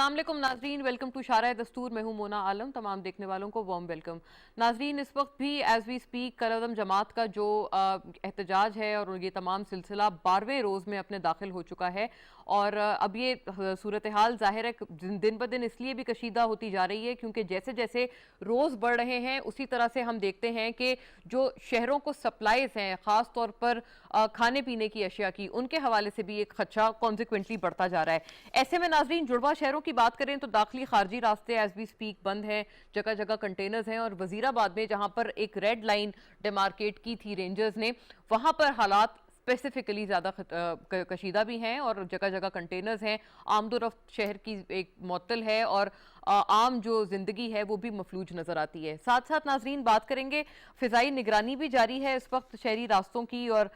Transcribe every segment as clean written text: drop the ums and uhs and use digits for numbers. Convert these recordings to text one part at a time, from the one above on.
अस्सलाम वालेकुम नाजरीन, वेलकम टू शारा दस्तूर। मैं हूं मोना आलम। तमाम देखने वालों को वार्म वेलकम। नाजरीन, इस वक्त भी एज वी स्पीक कलअदम जमात का जो एहतजाज है और ये तमाम सिलसिला 12वें रोज़ में अपने दाखिल हो चुका है और अब ये सूरत हाल ज़ाहिर है दिन ब दिन इसलिए भी कशीदा होती जा रही है क्योंकि जैसे जैसे रोज़ बढ़ रहे हैं उसी तरह से हम देखते हैं कि जो शहरों को सप्लाईज हैं, ख़ास तौर पर खाने पीने की अशिया की, उनके हवाले से भी एक खदशा कॉन्सिक्वेंटली बढ़ता जा रहा है। ऐसे में नाजरीन, जुड़वा शहरों की बात करें तो दाखिली खारजी रास्ते एज वी स्पीक बंद हैं, जगह जगह कंटेनर्स हैं और वजीराबाद में जहां पर एक रेड लाइन डिमार्केट की थी रेंजर्स ने, वहां पर हालात स्पेसिफिकली ज़्यादा कशीदा भी हैं और जगह जगह कंटेनर्स हैं। आमदोरफ्त शहर की एक मअतल है और आम जो ज़िंदगी है वो भी मफलूज नज़र आती है। साथ साथ नाजरीन बात करेंगे, फ़िज़ाई निगरानी भी जारी है इस वक्त शहरी रास्तों की और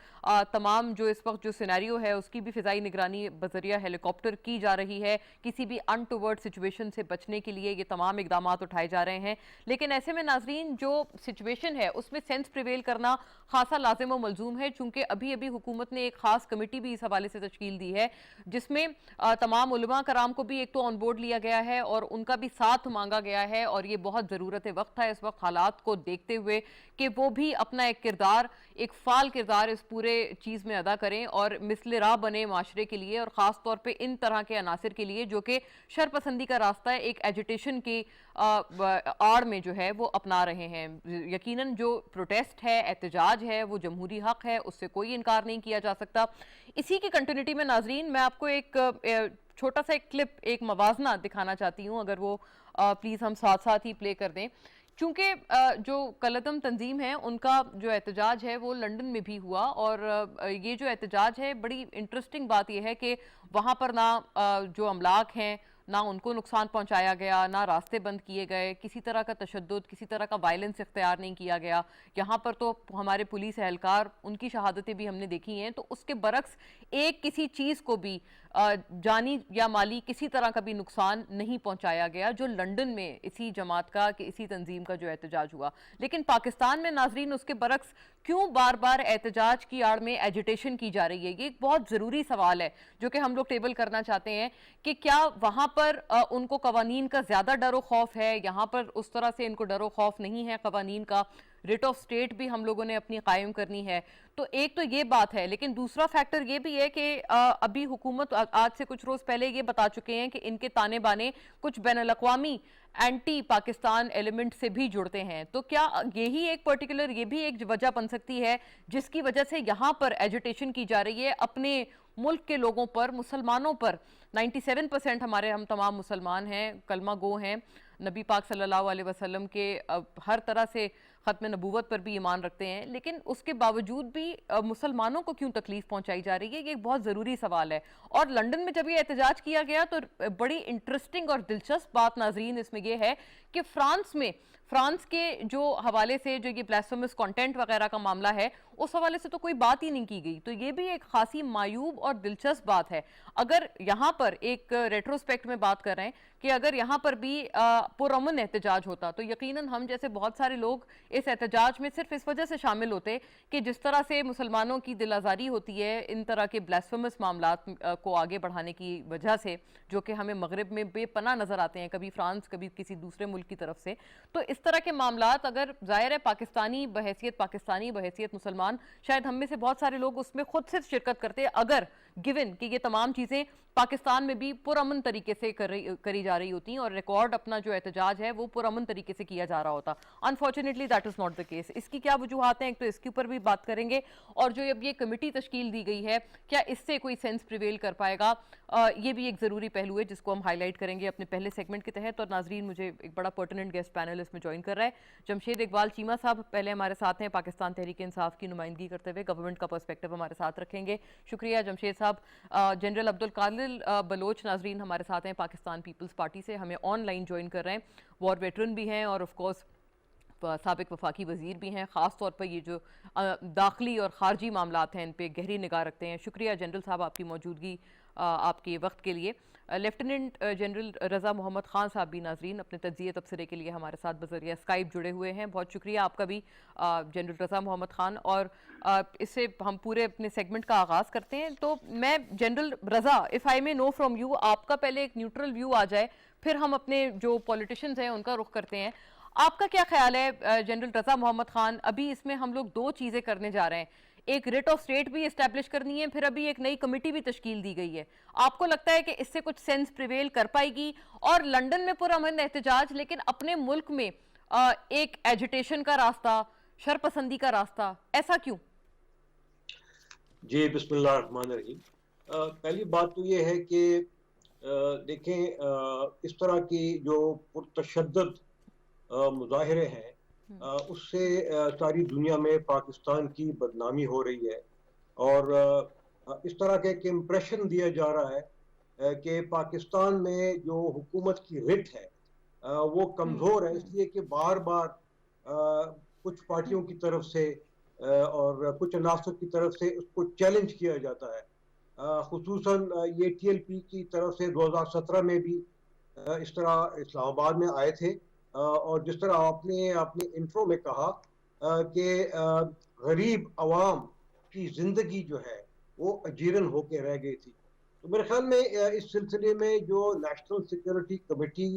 तमाम जो इस वक्त जो सिनेरियो है उसकी भी फ़िज़ाई निगरानी बज़रिया हेलीकॉप्टर की जा रही है। किसी भी अनटुवर्ड सिचुएशन से बचने के लिए ये तमाम इकदाम उठाए जा रहे हैं। लेकिन ऐसे में नाजरीन, जो सिचुएशन है उसमें सेंस प्रिवेल करना खासा लाजिम व मलजूम है, चूँकि अभी अभी हुकूमत ने एक खास कमेटी भी इस हवाले से तश्कील दी है जिसमें तमाम उलमा कराम को भी एक तो ऑन बोर्ड लिया गया है और उनका भी साथ मांगा गया है और ये बहुत ज़रूरत वक्त है इस वक्त हालात को देखते हुए कि वो भी अपना एक किरदार, एक फाल किरदार इस पूरे चीज़ में अदा करें और मिसले राह बने माशरे के लिए और ख़ास तौर पे इन तरह के अनासर के लिए जो कि शरपसंदी का रास्ता है, एक एजिटेशन की आड़ में जो है वो अपना रहे हैं। यकीनन जो प्रोटेस्ट है, एहतजाज है, वो जमहूरी हक है, उससे कोई इनकार नहीं किया जा सकता। इसी की कंटिन्यूटी में नाजरीन मैं आपको एक छोटा सा एक क्लिप, एक मवाजना दिखाना चाहती हूँ, अगर वो प्लीज़ हम साथ साथ ही प्ले कर दें। चूँकि जो कलअदम तंजीम है उनका जो एहतजाज है वो लंदन में भी हुआ और ये जो एहतजाज है, बड़ी इंटरेस्टिंग बात यह है कि वहाँ पर ना जो अमलाक हैं ना उनको नुकसान पहुंचाया गया, ना रास्ते बंद किए गए, किसी तरह का तशद्दुद, किसी तरह का वायलेंस इख्तियार नहीं किया गया। यहाँ पर तो हमारे पुलिस एहलकार, उनकी शहादतें भी हमने देखी हैं, तो उसके बरक्स एक किसी चीज़ को भी जानी या माली किसी तरह का भी नुकसान नहीं पहुंचाया गया, जो लंदन में इसी जमात का कि इसी तंजीम का जो एहतजाज हुआ। लेकिन पाकिस्तान में नाजरीन उसके बरक्स क्यों बार बार एहतजाज की आड़ में एजिटेशन की जा रही है? ये एक बहुत ज़रूरी सवाल है जो कि हम लोग टेबल करना चाहते हैं कि क्या वहाँ पर उनको कवानीन का ज़्यादा डरो खौफ है, यहाँ पर उस तरह से इनको डरो खौफ नहीं है कवानीन का। रिट ऑफ स्टेट भी हम लोगों ने अपनी कायम करनी है, तो एक तो ये बात है। लेकिन दूसरा फैक्टर ये भी है कि अभी हुकूमत आज से कुछ रोज़ पहले ये बता चुके हैं कि इनके ताने बाने कुछ बैनुल-अक़वामी एंटी पाकिस्तान एलिमेंट से भी जुड़ते हैं। तो क्या यही एक पर्टिकुलर, ये भी एक वजह बन सकती है जिसकी वजह से यहाँ पर एजिटेशन की जा रही है अपने मुल्क के लोगों पर, मुसलमानों पर? 97% हम तमाम मुसलमान हैं, कलमा गो हैं, नबी पाक सल्लल्लाहु अलैहि वसल्लम के हर तरह से ख़त्म नबूवत पर भी ईमान रखते हैं, लेकिन उसके बावजूद भी मुसलमानों को क्यों तकलीफ पहुंचाई जा रही है? ये एक बहुत ज़रूरी सवाल है। और लंदन में जब ये एहतजाज किया गया तो बड़ी इंटरेस्टिंग और दिलचस्प बात नाजरीन इसमें यह है कि फ्रांस के जो हवाले से जो ये ब्लास्फेमस कंटेंट वगैरह का मामला है, उस हवाले से तो कोई बात ही नहीं की गई। तो ये भी एक खासी मायूब और दिलचस्प बात है। अगर यहाँ पर एक रेट्रोस्पेक्ट में बात कर रहे हैं कि अगर यहाँ पर भी पुरअमन एहतजाज होता तो यकीनन हम जैसे बहुत सारे लोग इस एहतजाज में सिर्फ इस वजह से शामिल होते कि जिस तरह से मुसलमानों की दिल आज़ारी होती है इन तरह के ब्लास्फेमस मामलात को आगे बढ़ाने की वजह से, जो कि हमें मगरिब में बेपनाह नज़र आते हैं, कभी फ्रांस कभी किसी दूसरे मुल्क की तरफ से। तो इस तरह के मामलात अगर ज़ाहिर है पाकिस्तानी बहैसियत मुसलमान, शायद हम में से बहुत सारे लोग उसमें खुद से शिरकत करते, अगर गिवन कि ये तमाम चीज़ें पाकिस्तान में भी पुरअमन तरीके से करी जा रही होती और रिकॉर्ड अपना जो एहतजाज है वो पुरअमन तरीके से किया जा रहा होता। Unfortunately that is not the case. इसकी क्या वजूहात हैं, एक तो इसके ऊपर भी बात करेंगे, और जो अब ये कमेटी तश्कील दी गई है क्या इससे कोई सेंस प्रिवेल कर पाएगा, ये भी एक ज़रूरी पहलू है जिसको हम हाईलाइट करेंगे अपने पहले सेगमेंट के तहत। और नाजरीन, मुझे एक बड़ा पर्टिनेंट गेस्ट पैनल इसमें ज्वाइन कर रहा है। जमशेद इकबाल चीमा साहब पहले हमारे साथ हैं, पाकिस्तान तहरीक इंसाफ की नुमाइंदगी करते हुए गवर्नमेंट का पर्सपेक्टिव हमारे साथ रखेंगे। शुक्रिया जमशेद साहब। जनरल अब्दुल कादिर बलोच नाजरीन हमारे साथ हैं, पाकिस्तान पीपल्स पार्टी से, हमें ऑनलाइन ज्वाइन कर रहे हैं, वॉर वेटरन भी हैं और ऑफ कोर्स साबिक वफाकी वज़ीर भी हैं, ख़ास तौर पर ये जो दाखिली और ख़ारजी मामलात हैं इन पे गहरी निगाह रखते हैं। शुक्रिया जनरल साहब आपकी मौजूदगी, आपके वक्त के लिए। लेफ्टिनेंट जनरल रज़ा मोहम्मद ख़ान साहब भी नाज़रीन अपने तज्ज़िये तबसरे के लिए हमारे साथ बज़रिया स्काइप जुड़े हुए हैं। बहुत शुक्रिया आपका भी जनरल रज़ा मोहम्मद ख़ान। और इससे हम पूरे अपने सेगमेंट का आगाज़ करते हैं। तो मैं general Raza, if I may know from you, आपका पहले एक न्यूट्रल व्यू आ जाए, फिर हम अपने जो पॉलिटिशियंस हैं उनका रुख करते हैं। आपका क्या ख्याल है जनरल रज़ा मोहम्मद ख़ान, अभी इसमें हम लोग दो चीज़ें करने जा रहे हैं, एक रिट ऑफ स्टेट भी इस्टेब्लिश करनी है, फिर अभी एक नई कमेटी भी तश्कील दी गई है। आपको लगता है कि इससे कुछ सेंस प्रिवेल कर पाएगी? और लंदन में पुरअमन एहतजाज, लेकिन अपने मुल्क में एक एजिटेशन का रास्ता, शरपसंदी का रास्ता, ऐसा क्यों? जी, बिस्मिल्लाहिर्रहमानिर्रहीम। पहली बात तो ये है कि देखें, इस तरह की जो पुरतशद्दद मुजाहिरे हैं, उससे सारी दुनिया में पाकिस्तान की बदनामी हो रही है। और इस तरह का एक इम्प्रेशन दिया जा रहा है कि पाकिस्तान में जो हुकूमत की रिट है वो कमज़ोर है, इसलिए कि बार बार कुछ पार्टियों की तरफ से और कुछ अनासर की तरफ से उसको चैलेंज किया जाता है। खुसूसन ये TLP की तरफ से 2017 में भी इस तरह इस्लामाबाद में आए थे। और जिस तरह आपने अपने इंट्रो में कहा कि गरीब आवाम की ज़िंदगी जो है वो अजीरन होकर रह गई थी। तो मेरे ख्याल में इस सिलसिले में जो नेशनल सिक्योरिटी कमेटी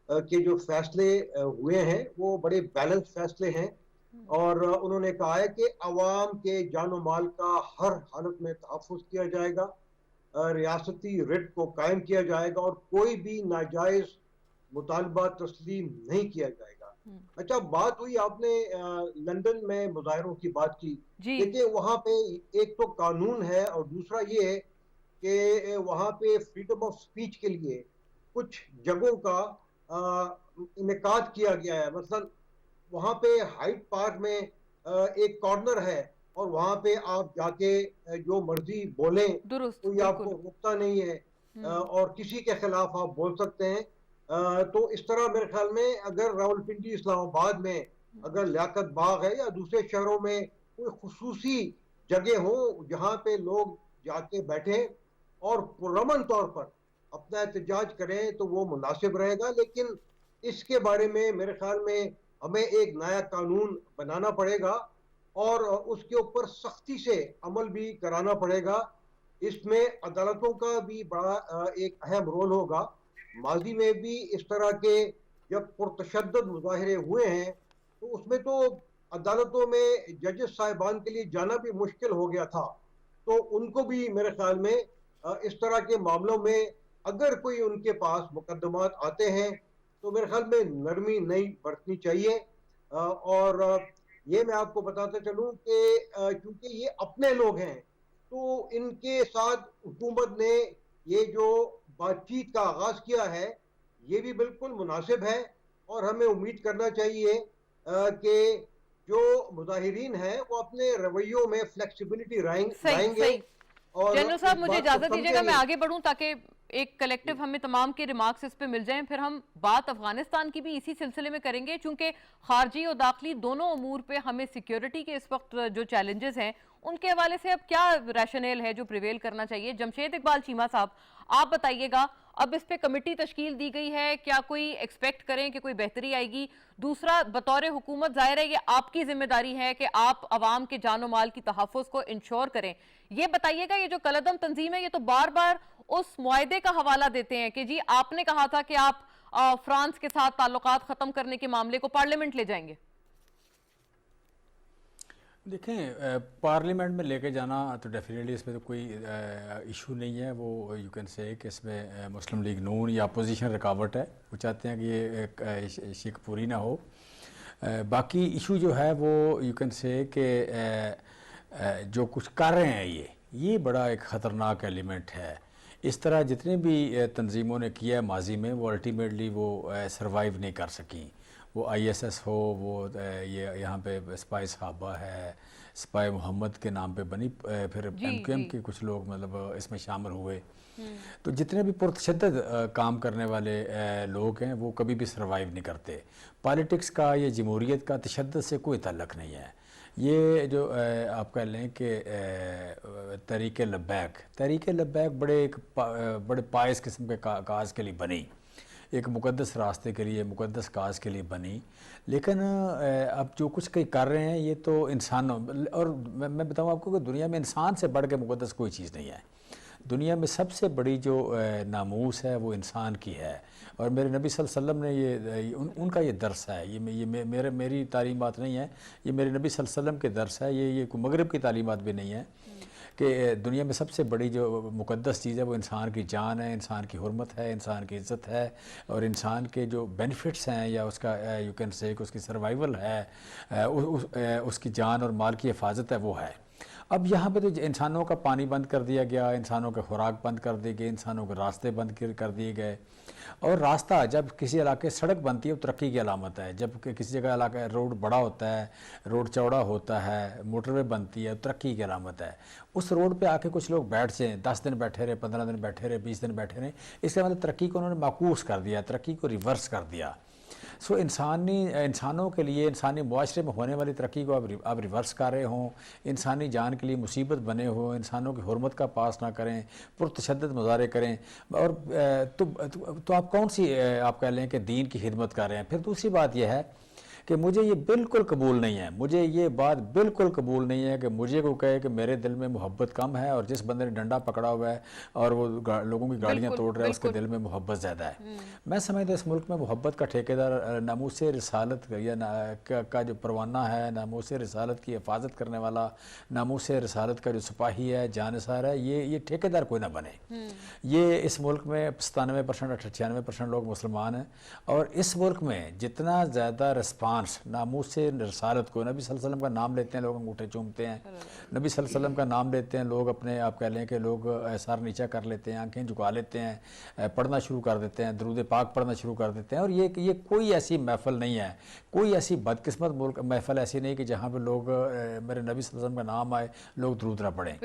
के जो फैसले हुए हैं वो बड़े बैलेंस फैसले हैं। और उन्होंने कहा है कि अवाम के जान माल का हर हालत में तहफ़्फ़ुज़ किया जाएगा, रियासती रिट को कायम किया जाएगा और कोई भी नाजायज़ मुतालबा तस्लीम नहीं किया जाएगा। अच्छा, बात हुई आपने लंदन में मुजाहिरों की बात की। देखिए, वहाँ पे एक तो कानून है और दूसरा ये है कि वहाँ पे फ्रीडम ऑफ स्पीच के लिए कुछ जगहों का इनेकाद किया गया है। मसलन वहाँ पे हाइड पार्क में एक कॉर्नर है और वहाँ पे आप जाके जो मर्जी बोलें, कोई आपको रोकता नहीं है और किसी के खिलाफ आप बोल सकते हैं। तो इस तरह मेरे ख्याल में अगर रावलपिंडी इस्लामाबाद में अगर लियाकत बाग है या दूसरे शहरों में कोई खुसूसी जगह हो जहाँ पे लोग जाके बैठे और पुरअमन तौर पर अपना एहतजाज करें तो वो मुनासिब रहेगा। लेकिन इसके बारे में मेरे ख्याल में हमें एक नया कानून बनाना पड़ेगा और उसके ऊपर सख्ती से अमल भी कराना पड़ेगा। इसमें अदालतों का भी बड़ा एक अहम रोल होगा। माजी में भी इस तरह के जब पुरतशद्दद मुजाहिरे हुए हैं तो उसमें तो अदालतों में जजेस साहिबान के लिए जाना भी मुश्किल हो गया था। तो उनको भी मेरे ख्याल में इस तरह के मामलों में अगर कोई उनके पास मुकदमात आते हैं तो मेरे ख्याल में नरमी नहीं बरतनी चाहिए। और ये मैं आपको बताता चलूं कि क्योंकि ये अपने लोग हैं तो इनके साथ हुकूमत ने ये जो बातचीत का आगाज किया है ये भी बिल्कुल मुनासिब है। और हमें उम्मीद करना चाहिए कि जो मुजाहिरीन हैं वो अपने रवैयों में फ्लेक्सिबिलिटी लाएंगे। और जनरल साहब, मुझे इजाजत दीजिएगा मैं आगे बढ़ूं ताकि एक कलेक्टिव हमें तमाम के रिमार्क्स इस पे मिल जाएं। फिर हम बात अफगानिस्तान की भी इसी सिलसिले में करेंगे, चूंकि खारजी और दाखिली दोनों अमूर पे हमें सिक्योरिटी के इस वक्त जो चैलेंजेस हैं उनके हवाले से अब क्या रैशनल है जो प्रिवेल करना चाहिए। जमशेद इकबाल चीमा साहब, आप बताइएगा, अब इस पे कमेटी तश्कील दी गई है, क्या कोई एक्सपेक्ट करें कि कोई बेहतरी आएगी? दूसरा, बतौर हुकूमत जाहिर है ये आपकी जिम्मेदारी है कि आप अवाम के जानो माल की तहफ़्फ़ुज़ को इंश्योर करें। ये बताइएगा, ये जो कलअदम तंजीम है ये तो बार बार उस मुआहदे का हवाला देते हैं कि जी आपने कहा था कि आप फ्रांस के साथ ताल्लुकात ख़त्म करने के मामले को पार्लियामेंट ले जाएंगे। देखें, पार्लियामेंट में लेके जाना तो डेफिनेटली इसमें तो कोई इशू नहीं है। वो यू कैन से कि इसमें मुस्लिम लीग नून या अपोजिशन रुकावट है, वो चाहते हैं कि ये शिक पूरी ना हो। बाकी इशू जो है वो यू कैन से कि जो कुछ कर रहे हैं ये बड़ा एक ख़तरनाक एलिमेंट है। इस तरह जितने भी तंजीमों ने किया है माजी में वो अल्टीमेटली वो सर्वाइव नहीं कर सकी। वो ISS हो, वो ये यहाँ पे स्पाइस हाबा है, स्पाई मोहम्मद के नाम पे बनी, फिर जी एमक्यूएम जी के कुछ लोग मतलब इसमें शामिल हुए। तो जितने भी पुरतशद्दद काम करने वाले लोग हैं वो कभी भी सरवाइव नहीं करते। पॉलिटिक्स का या जमहूरियत का तशद्दुद से कोई ताल्लुक़ नहीं है। ये जो आप कह लें कि तहरीक लब्बैक बड़े पायस किस्म के काज के लिए बनी, एक मुक़द्दस रास्ते के लिए, मुक़द्दस काज के लिए बनी। लेकिन अब जो कुछ कहीं कर रहे हैं ये तो इंसानों, और मैं बताऊँ आपको कि दुनिया में इंसान से बढ़ के मुक़द्दस कोई चीज़ नहीं है। दुनिया में सबसे बड़ी जो नामूस है वो इंसान की है। और मेरे नबी सल्लल्लाहु अलैहि वसल्लम ने उनका ये दर्स है, मेरी तालीमात नहीं है, ये मेरे नबी सल्लल्लाहु अलैहि वसल्लम के दर्स है, ये कोई मगरिब की तालीमात भी नहीं है कि दुनिया में सबसे बड़ी जो मुक़द्दस चीज़ है वो इंसान की जान है, इंसान की हुर्मत है, इंसान की इज़्ज़त है, और इंसान के जो बेनिफिट्स हैं या उसका यू कैन से उसकी सर्वाइवल है, उसकी जान और माल की हिफाजत है, वो है। अब यहाँ पे तो इंसानों का पानी बंद कर दिया गया, इंसानों के खुराक बंद कर दिए गए, इंसानों के रास्ते बंद कर दिए गए। और रास्ता जब किसी इलाके सड़क बनती है वो तरक्की की अलामत है। जब किसी जगह इलाका रोड बड़ा होता है, रोड चौड़ा होता है, मोटरवे बनती है, तरक्की की अलामत है। उस रोड पे आके कुछ लोग बैठ जाएँ, 10 दिन बैठे रहे, 15 दिन बैठे रहे, 20 दिन बैठे रहे, इसका मतलब तरक्की को उन्होंने माकूस कर दिया, तरक्की को रिवर्स कर दिया। सो इंसानों के लिए, इंसानी मुआशरे में होने वाली तरक्की को आप रिवर्स कर रहे हों, इंसानी जान के लिए मुसीबत बने हो, इंसानों की हुर्मत का पास ना करें, पुरतशद्दद मुजाहरे करें, और तो आप कौन सी आप कह लें कि दीन की खिदमत कर रहे हैं। फिर दूसरी बात यह है कि मुझे ये बिल्कुल कबूल नहीं है, मुझे ये बात बिल्कुल कबूल नहीं है कि मुझे को कहे कि मेरे दिल में मोहब्बत कम है और जिस बंदे ने डंडा पकड़ा हुआ है और वो लोगों की गाड़ियाँ तोड़ रहा है उसके दिल में मोहब्बत ज़्यादा है। मैं समझता इस मुल्क में मोहब्बत का ठेकेदार नामूस रिसालत या का जो परवाना है, नामूस रिसालत की हिफाजत करने वाला, नामूस रिसालत का जो सिपाही है, जानसार है, ये ठेकेदार कोई ना बने। ये इस मुल्क में 97% 98% लोग मुसलमान हैं, और इस मुल्क में जितना ज़्यादा रिस्पांस नामूस रिसालत को, नबी सल्लल्लाहु अलैहि वसल्लम का नाम लेते हैं लोग अंगूठे चूमते हैं, नबी सल्लल्लाहु अलैहि वसल्लम का नाम लेते हैं लोग अपने आप कह लें कि लोग सर नीचा कर लेते हैं, आंखें झुका लेते हैं, पढ़ना शुरू कर देते हैं, दरूद पाक पढ़ना शुरू कर देते हैं। और ये कोई ऐसी महफिल नहीं है, कोई ऐसी बदकिस्मत मुल्क महफिल ऐसी नहीं कि जहाँ पे लोग मेरे नबी सल्लल्लाहु अलैहि वसल्लम का नाम आए लोग दरूद ना पढ़ें।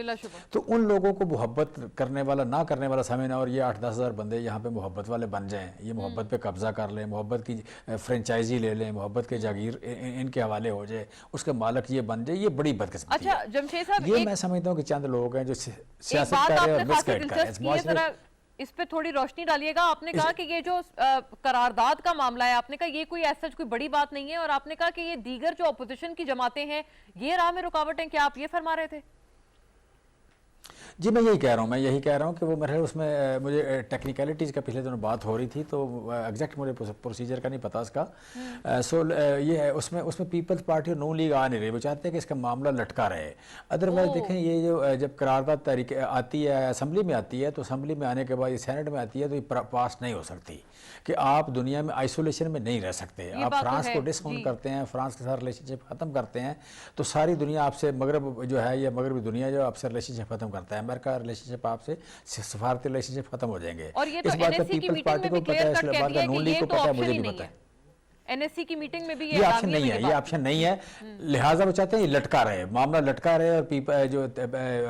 तो उन लोगों को मोहब्बत करने वाला ना करने वाला समझना, और ये 8-10 हज़ार बंदे यहाँ पे मोहब्बत वाले बन जाएँ, ये मोहब्बत पे कब्जा कर लें, मोहब्बत की फ्रेंचाइजी ले लें, मोहब्बत के जागीर इनके हवाले हो जाए, उसके मालिक ये बन जाए, ये बड़ी बदकिस्मती है। अच्छा जमशेद साहब, ये मैं समझता हूँ कि चंद लोग हैं जो सियासत कर रहे हैं और मिसगाइड कर रहे हैं। इस पे थोड़ी रोशनी डालिएगा। आपने कहा कि ये जो करारदाद का मामला है, आपने कहा ये कोई ऐसा कोई बड़ी बात नहीं है, और आपने कहा कि ये दीगर जो अपोजिशन की जमातें हैं ये राह में रुकावट है, क्या आप ये फरमा रहे थे? जी मैं यही कह रहा हूँ कि वो मेरे उसमें मुझे टेक्निकलिटीज़ का पिछले दिनों बात हो रही थी, तो एग्जैक्ट मुझे प्रोसीजर का नहीं पता इसका। सो ये है उसमें पीपल्स पार्टी और नून लीग आ नहीं रही, वो चाहते हैं कि इसका मामला लटका रहे। अदरवाइज देखें, ये जो जब करारदाद तहरीक आती है, असम्बली में आती है, तो असम्बली में आने के बाद ये सेनेट में आती है, तो ये पास नहीं हो सकती कि आप दुनिया में आइसोलेशन में नहीं रह सकते। आप फ्रांस को डिसऑन करते हैं, फ्रांस के साथ रिलेशनशिप ख़त्म करते हैं, तो सारी दुनिया आपसे, मगरब जो है या मगरबी दुनिया जो आपसे रिलेशनशिप ख़त्म करता है, अमेरिका रिलेशनशिप आपसे, सफारती रिलेशनशिप खत्म हो जाएंगे। और ये तो इस बात का पीपल्स पार्टी को पता है, इस बात का नून लीग को पता है, मुझे भी पता है। एनएससी की मीटिंग में भी ये ऑप्शन नहीं है, ये ऑप्शन नहीं है, लिहाजा वो चाहते हैं ये लटका रहे, मामला लटका रहे, और जो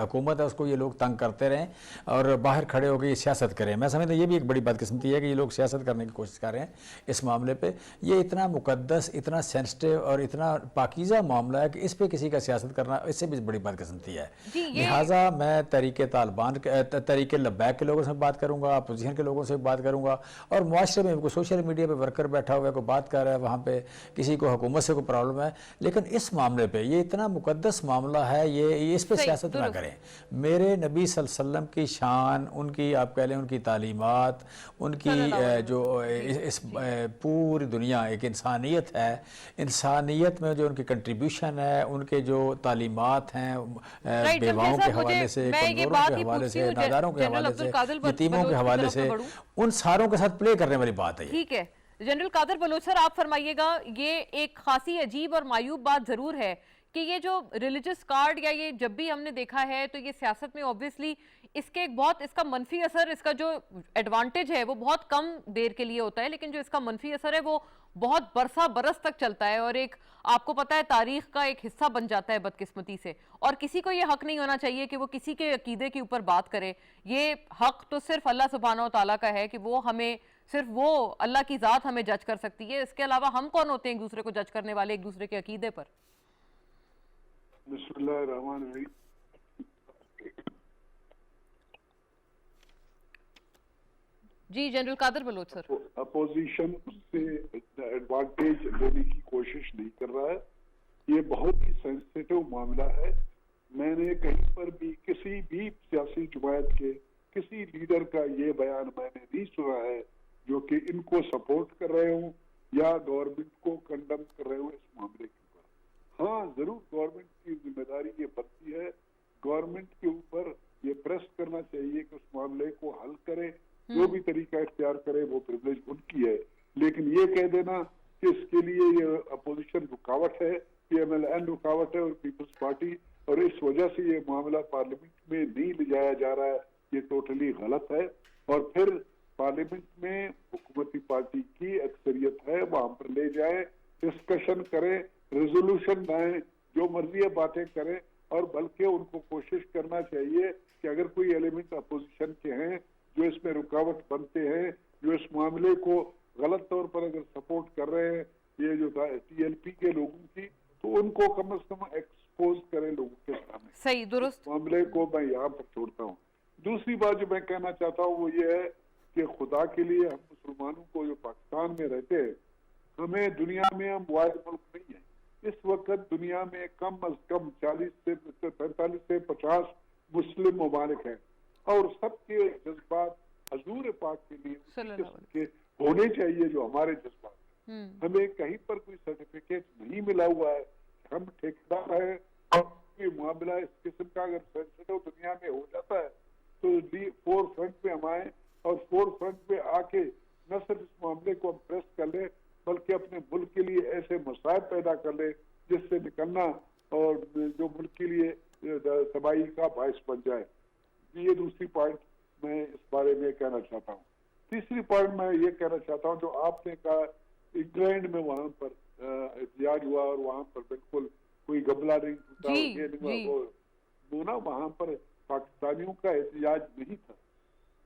हुकूमत है उसको ये लोग तंग करते रहें और बाहर खड़े होकर ये सियासत करें। मैं समझता हूँ ये भी एक बड़ी बदकिस्मती है कि ये लोग सियासत करने की कोशिश कर रहे हैं इस मामले पे। ये इतना मुकद्दस, इतना सेंसिटिव और इतना पाकीज़ा मामला है कि इस पर किसी का सियासत करना इससे भी बड़ी बदकिस्मती है। लिहाजा मैं तहरीके तालिबान, तहरीके लब्बैक के लोगों से बात करूँगा, अपोजिशन के लोगों से बात करूँगा, और मुआशरे में कोई सोशल मीडिया पर वर्कर बैठा हुआ है, कोई बात कर है वहाँ पे, किसी को हुकूमत से कोई प्रॉब्लम है, लेकिन इस मामले पे ये इतना मुकद्दस मामला है, ये इस पे सियासत ना करें। मेरे नबी सल्लल्लाहु अलैहि वसल्लम की शान, उनकी आप कह लें उनकी तालीमात, उनकी जो इस पूरी दुनिया एक इंसानियत है, इंसानियत में जो उनकी कंट्रीब्यूशन है, उनके जो तालीमात हैं बेवाओं के हवाले से, कमजोरों के हवाले से, नादारों के हवाले से, यतीमों के हवाले से, उन सारों के साथ प्ले करने वाली बात है। ठीक है जनरल कादर बलोच सर, आप फरमाइएगा, ये एक खासी अजीब और मायूब बात जरूर है कि ये जो रिलीजियस कार्ड या ये जब भी हमने देखा है तो ये सियासत में ऑब्वियसली इसके एक बहुत इसका मनफी असर, इसका जो एडवांटेज है वो बहुत कम देर के लिए होता है, लेकिन जो इसका मनफी असर है वो बहुत बरस तक चलता है और एक आपको पता है तारीख का एक हिस्सा बन जाता है बदकिस्मती से। और किसी को ये हक नहीं होना चाहिए कि वो किसी के अकीदे के ऊपर बात करे। ये हक तो सिर्फ अल्लाह सुब्हानो व तआला का है कि वो हमें, सिर्फ वो अल्लाह की ज़ात हमें जज कर सकती है। इसके अलावा हम कौन होते हैं एक दूसरे को जज करने वाले, एक दूसरे के अकीदे पर। बिस्मिल्लाहिर्रहमानिर्रहीम। जी general Qadir Baloch sir. Opposition से एडवांटेज लेने की कोशिश नहीं कर रहा है। ये बहुत ही सेंसिटिव मामला है। मैंने कहीं पर भी किसी भी सियासी जमात के किसी लीडर का ये बयान मैंने नहीं सुना है जो कि इनको सपोर्ट कर रहे हो या गवर्नमेंट को कंडम कर रहे हो इस मामले के ऊपर। हाँ, जरूर गवर्नमेंट की जिम्मेदारी ये बनती है, गवर्नमेंट के ऊपर ये प्रेस करना चाहिए कि उस मामले को हल करे। जो भी तरीका इख्तियार करे वो प्रिविलेज उनकी है, लेकिन ये कह देना कि इसके लिए ये अपोजिशन रुकावट है, PMLN रुकावट है और पीपल्स पार्टी, और इस वजह से ये मामला पार्लियामेंट में नहीं ले जाया जा रहा है, ये टोटली गलत है। और फिर पार्लियामेंट में हुकूमती पार्टी की अक्सरियत है, वहां पर ले जाए, डिस्कशन करें, रेजोल्यूशन लाएं, जो मर्जी है बातें करें। और बल्कि उनको कोशिश करना चाहिए कि अगर कोई एलिमेंट अपोजिशन के हैं जो इसमें रुकावट बनते हैं, जो इस मामले को गलत तौर पर अगर सपोर्ट कर रहे हैं ये जो TLP के लोगों की, तो उनको कम से कम एक्सपोज करें लोगों के सामने। सही, दुरुस्त। मामले को मैं यहाँ पर छोड़ता हूँ। दूसरी बात जो मैं कहना चाहता हूँ वो ये है कि खुदा के लिए हम मुसलमानों को जो पाकिस्तान में रहते हैं, हमें दुनिया में हम वाहिद मुल्क नहीं है। इस वक्त दुनिया में कम अज कम 40 से 45 से 50 मुस्लिम ममालिक हैं और सबके जज्बात हजूर पाक के लिए के होने चाहिए जो हमारे जज्बात। हमें कहीं पर कोई सर्टिफिकेट नहीं मिला हुआ है, हम ठेकेदार हैं और कोई मामला इस किस्म का अगर सेंसिटिव दुनिया में हो जाता है तो फोर फ्रंट पे हम आए और फोर फ्रंट पे आके न सिर्फ इस मामले को हम प्रेस कर ले बल्कि अपने मुल्क के लिए ऐसे मसाइल पैदा कर ले जिससे निकलना और जो मुल्क के लिए तबाही का बायस बन जाए। ये दूसरी पॉइंट मैं इस बारे में कहना चाहता हूँ। तीसरी पॉइंट मैं ये कहना चाहता हूँ, जो आपने कहा इंग्लैंड में वहां पर एहतजाज हुआ और वहां पर बिल्कुल कोई गबला नहीं टूटा, वो ना वहां पर पाकिस्तानियों का एहतजाज नहीं था,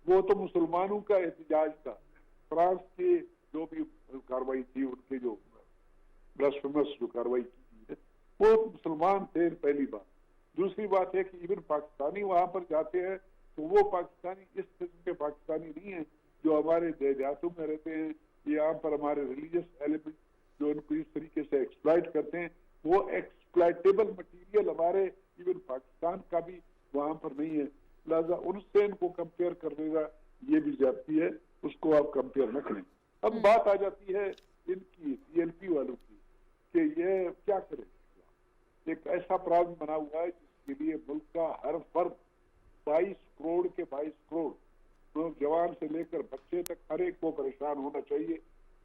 वो तो मुसलमानों का एहतजाज था। फ्रांस की जो भी कार्रवाई थी, उनके जो ब्लास्फेमस जो कार्रवाई की है वो मुसलमान थे, पहली बात। दूसरी बात है कि इवन पाकिस्तानी वहां पर जाते हैं तो वो पाकिस्तानी इस किस्म के पाकिस्तानी नहीं है जो हमारे देहातों में रहते हैं। यहाँ पर हमारे रिलीजियस एलिमेंट जो उनको इस तरीके से एक्सप्लॉइट करते हैं, वो एक्सप्लॉइटेबल मटीरियल हमारे इवन पाकिस्तान का भी वहां पर नहीं है। लिहाजा उनसे इनको कंपेयर कर देगा ये भी ज्यादती है, उसको आप कंपेयर न करें। अब बात आ जाती है इनकी TLP वालों की कि ये क्या करें। एक ऐसा प्रावधान बना हुआ है जिसके लिए मुल्क का हर फर्द 22 करोड़ के 22 करोड़ जवान से लेकर बच्चे तक हर एक को परेशान होना चाहिए,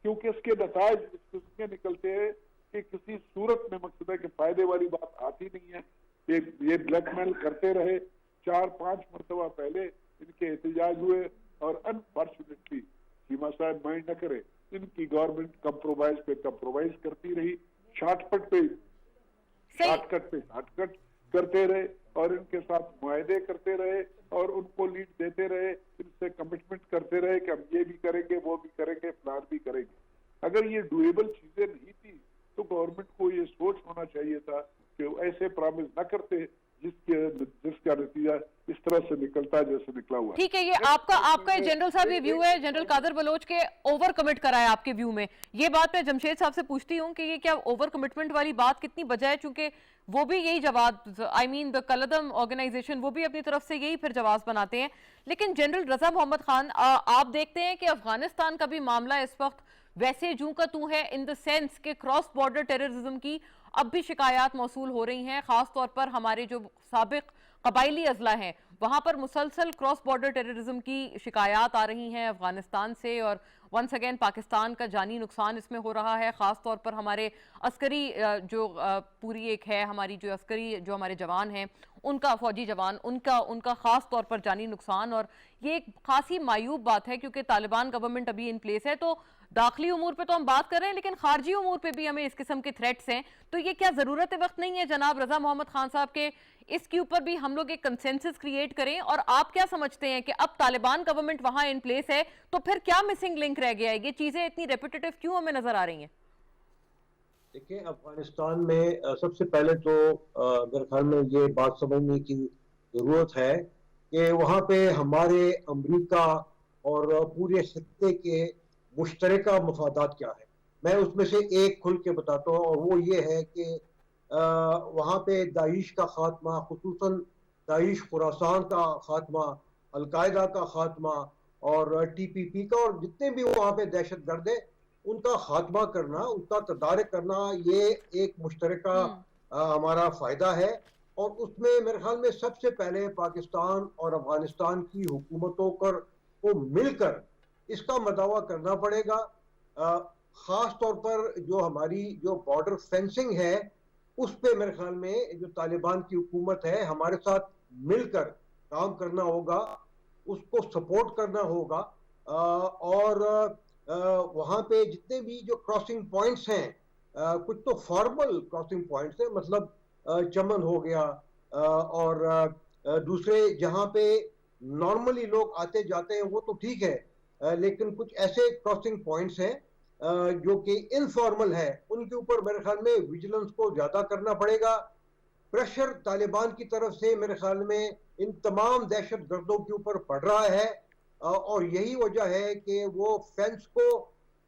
क्योंकि इसके नताज इस किस्म के निकलते हैं कि किसी सूरत में मकसद है कि फायदे वाली बात आती नहीं है। ये ब्लैकमेल करते रहे, 4-5 मरतबा पहले इनके एहतजाज हुए और अनफॉर्चुनेटली सीमा साहब माइंड न करे, इनकी गवर्नमेंट कंप्रोमाइज पे कंप्रोमाइज करती रही, शॉर्टकट पे शॉर्टकट करते रहे और इनके साथ मुआहदे करते रहे और उनको लीड देते रहे, इनसे कमिटमेंट करते रहे कि हम ये भी करेंगे, वो भी करेंगे, प्लान भी करेंगे। अगर ये डुएबल चीजें नहीं थी तो गवर्नमेंट को ये सोच होना चाहिए था कि ऐसे प्रॉमिस न करते जिसका नतीजा इस तरह से निकलता है जैसे निकला हुआ। ठीक है, ये आपका जनरल साहब ये व्यू है, जनरल कादर बलोच के ओवर कमिट करा है आपके व्यू में। ये बात मैं जमशेद साहब से पूछती हूँ कि ये क्या ओवर कमिटमेंट वाली बात कितनी वजह है, चूंकि वो भी यही जवाब, आई मीन द कलदम ऑर्गेनाइजेशन, वो भी अपनी तरफ से यही फिर जवाब बनाते हैं। लेकिन जनरल रजा मोहम्मद खान, आप देखते हैं कि अफगानिस्तान का भी मामला इस वक्त वैसे जूं का तू है, इन द सेंस के क्रॉस बॉर्डर टेररिज्म की अब भी शिकायत मौसूल हो रही हैं, खास तौर पर हमारे जो साबिक कबायली अजला हैं वहां पर मुसलसल क्रॉस बॉर्डर टेररिज्म की शिकायत आ रही हैं अफगानिस्तान से, और वंस अगेन पाकिस्तान का जानी नुकसान इसमें हो रहा है। ख़ास तौर पर हमारे अस्करी पूरी एक है हमारी जो अस्करी जो हमारे जवान हैं उनका, फौजी जवान, उनका ख़ास तौर पर जानी नुकसान। और ये एक खासी मायूब बात है क्योंकि तालिबान गवर्नमेंट अभी इन प्लेस है, तो दाखिली उमूर पे तो हम बात कर रहे हैं लेकिन खारजी उमूर पे भी हमें इस किस्म के थ्रेट्स हैं। तो ये क्या ज़रूरत वक्त नहीं है जनाब रज़ा मोहम्मद खान साहब के इसके ऊपर भी हम लोग एक कंसेंसस क्रिएट करें? और आप क्या समझते हैं कि अब तालिबान गवर्नमेंट वहां इन प्लेस है तो फिर क्या मिसिंग लिंक रह गया है? ये चीजें इतनी रेपिटेटिव क्यों हमें नजर आ रही हैं? देखिए, अफगानिस्तान में सबसे पहले तो मेरे ख्याल में ये बात समझने की जरूरत है कि वहाँ पे हमारे अमेरिका और पूरे खित्ते के मुश्तरका मफादात क्या है। मैं उसमें से एक खुल के बताता हूँ, और वो ये है कि वहाँ पे दाइश का खात्मा, खुसूसन दाइश खुरासान का खात्मा, अलकायदा का खात्मा और टीपीपी का, और जितने भी वहाँ पे दहशत गर्द है उनका खात्मा करना, उनका तदारक करना, ये एक मुश्तरका हमारा फायदा है। और उसमें मेरे ख्याल में सबसे पहले पाकिस्तान और अफगानिस्तान की हुकूमतों को मिलकर इसका मदावा करना पड़ेगा। खास तौर पर जो हमारी जो बॉर्डर फेंसिंग है उस पे मेरे ख्याल में जो तालिबान की हुकूमत है हमारे साथ मिलकर काम करना होगा, उसको सपोर्ट करना होगा। और वहाँ पे जितने भी जो क्रॉसिंग पॉइंट्स हैं, कुछ तो फॉर्मल क्रॉसिंग पॉइंट्स हैं, मतलब चमन हो गया, और दूसरे जहाँ पे नॉर्मली लोग आते जाते हैं वो तो ठीक है, लेकिन कुछ ऐसे क्रॉसिंग पॉइंट्स हैं जो कि इनफॉर्मल है, उनके ऊपर मेरे ख्याल में विजिलेंस को ज्यादा करना पड़ेगा। प्रेशर तालिबान की तरफ से मेरे ख्याल में इन तमाम दहशत गर्दों के ऊपर पड़ रहा है, और यही वजह है कि वो फेंस को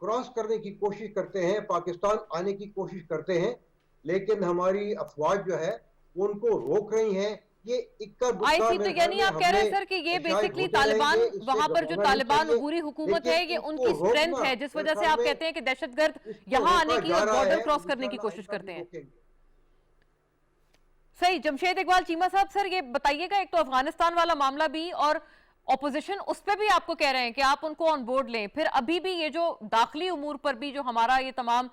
क्रॉस करने की कोशिश करते हैं, पाकिस्तान आने की कोशिश करते हैं, लेकिन हमारी अफवाज जो है वो उनको रोक रही हैं। ये इक्का आई दुक्का सी, तो यानी आप कह रहे हैं सर कि ये बेसिकली तालिबान, वहां पर जो तालिबान उबूरी हुकूमत है ये उनकी स्ट्रेंथ है, जिस वजह से आप कहते हैं कि दहशतगर्द यहाँ आने की और बॉर्डर क्रॉस करने की कोशिश करते हैं। सही। जमशेद इकबाल चीमा साहब, सर ये बताइएगा, एक तो अफगानिस्तान वाला मामला भी और ऑपोजिशन उस पर भी आपको कह रहे हैं कि आप उनको ऑन बोर्ड लें, फिर अभी भी ये जो दाखिली उमूर पर भी जो हमारा ये तमाम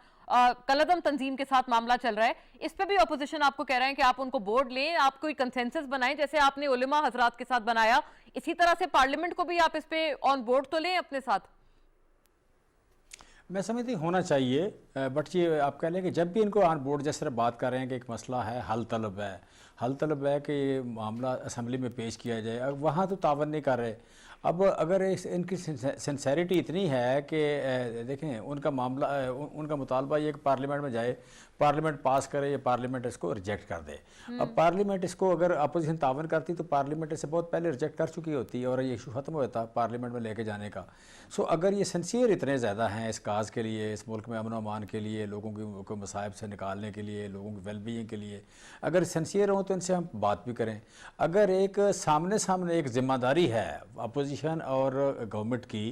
कलदम तंजीम के साथ मामला चल रहा है, इस पे भी ऑपोजिशन आपको कह रहे हैं कि आप उनको बोर्ड लें, आप कोई कंसेंसस बनाएं जैसे आपने उलेमा हजरात के साथ बनाया, इसी तरह से पार्लियामेंट को भी आप इस पे ऑन बोर्ड तो लें अपने साथ। मैं समझती होना चाहिए, बट ये आप कह लें कि जब भी इनको ऑन बोर्ड जिस तरह बात कर रहे हैं कि एक मसला है, हल तलब है कि ये मामला असम्बली में पेश किया जाए, अब वहाँ तो तावन नहीं कर रहे। अब अगर इनकी सिंसेरिटी इतनी है कि देखें उनका मामला, उनका मुतालबा ये कि पार्लियामेंट में जाए, पार्लियामेंट पास करे या पार्लियामेंट इसको रिजेक्ट कर दे। अब पार्लियामेंट इसको अगर अपोजिशन तावन करती तो पार्लियामेंट इसे बहुत पहले रिजेक्ट कर चुकी होती और ये इशू ख़त्म होता पार्लियामेंट में लेके जाने का। सो अगर ये सिंसियर इतने ज़्यादा हैं इस काज के लिए, इस मुल्क में अमन व अमान के लिए, लोगों को मसाइब से निकालने के लिए, लोगों की वेलबींग के लिए अगर सिंसियर हों तो इनसे हम बात भी करें। अगर एक सामने एक ज़िम्मेदारी है अपोजिशन और गवर्नमेंट की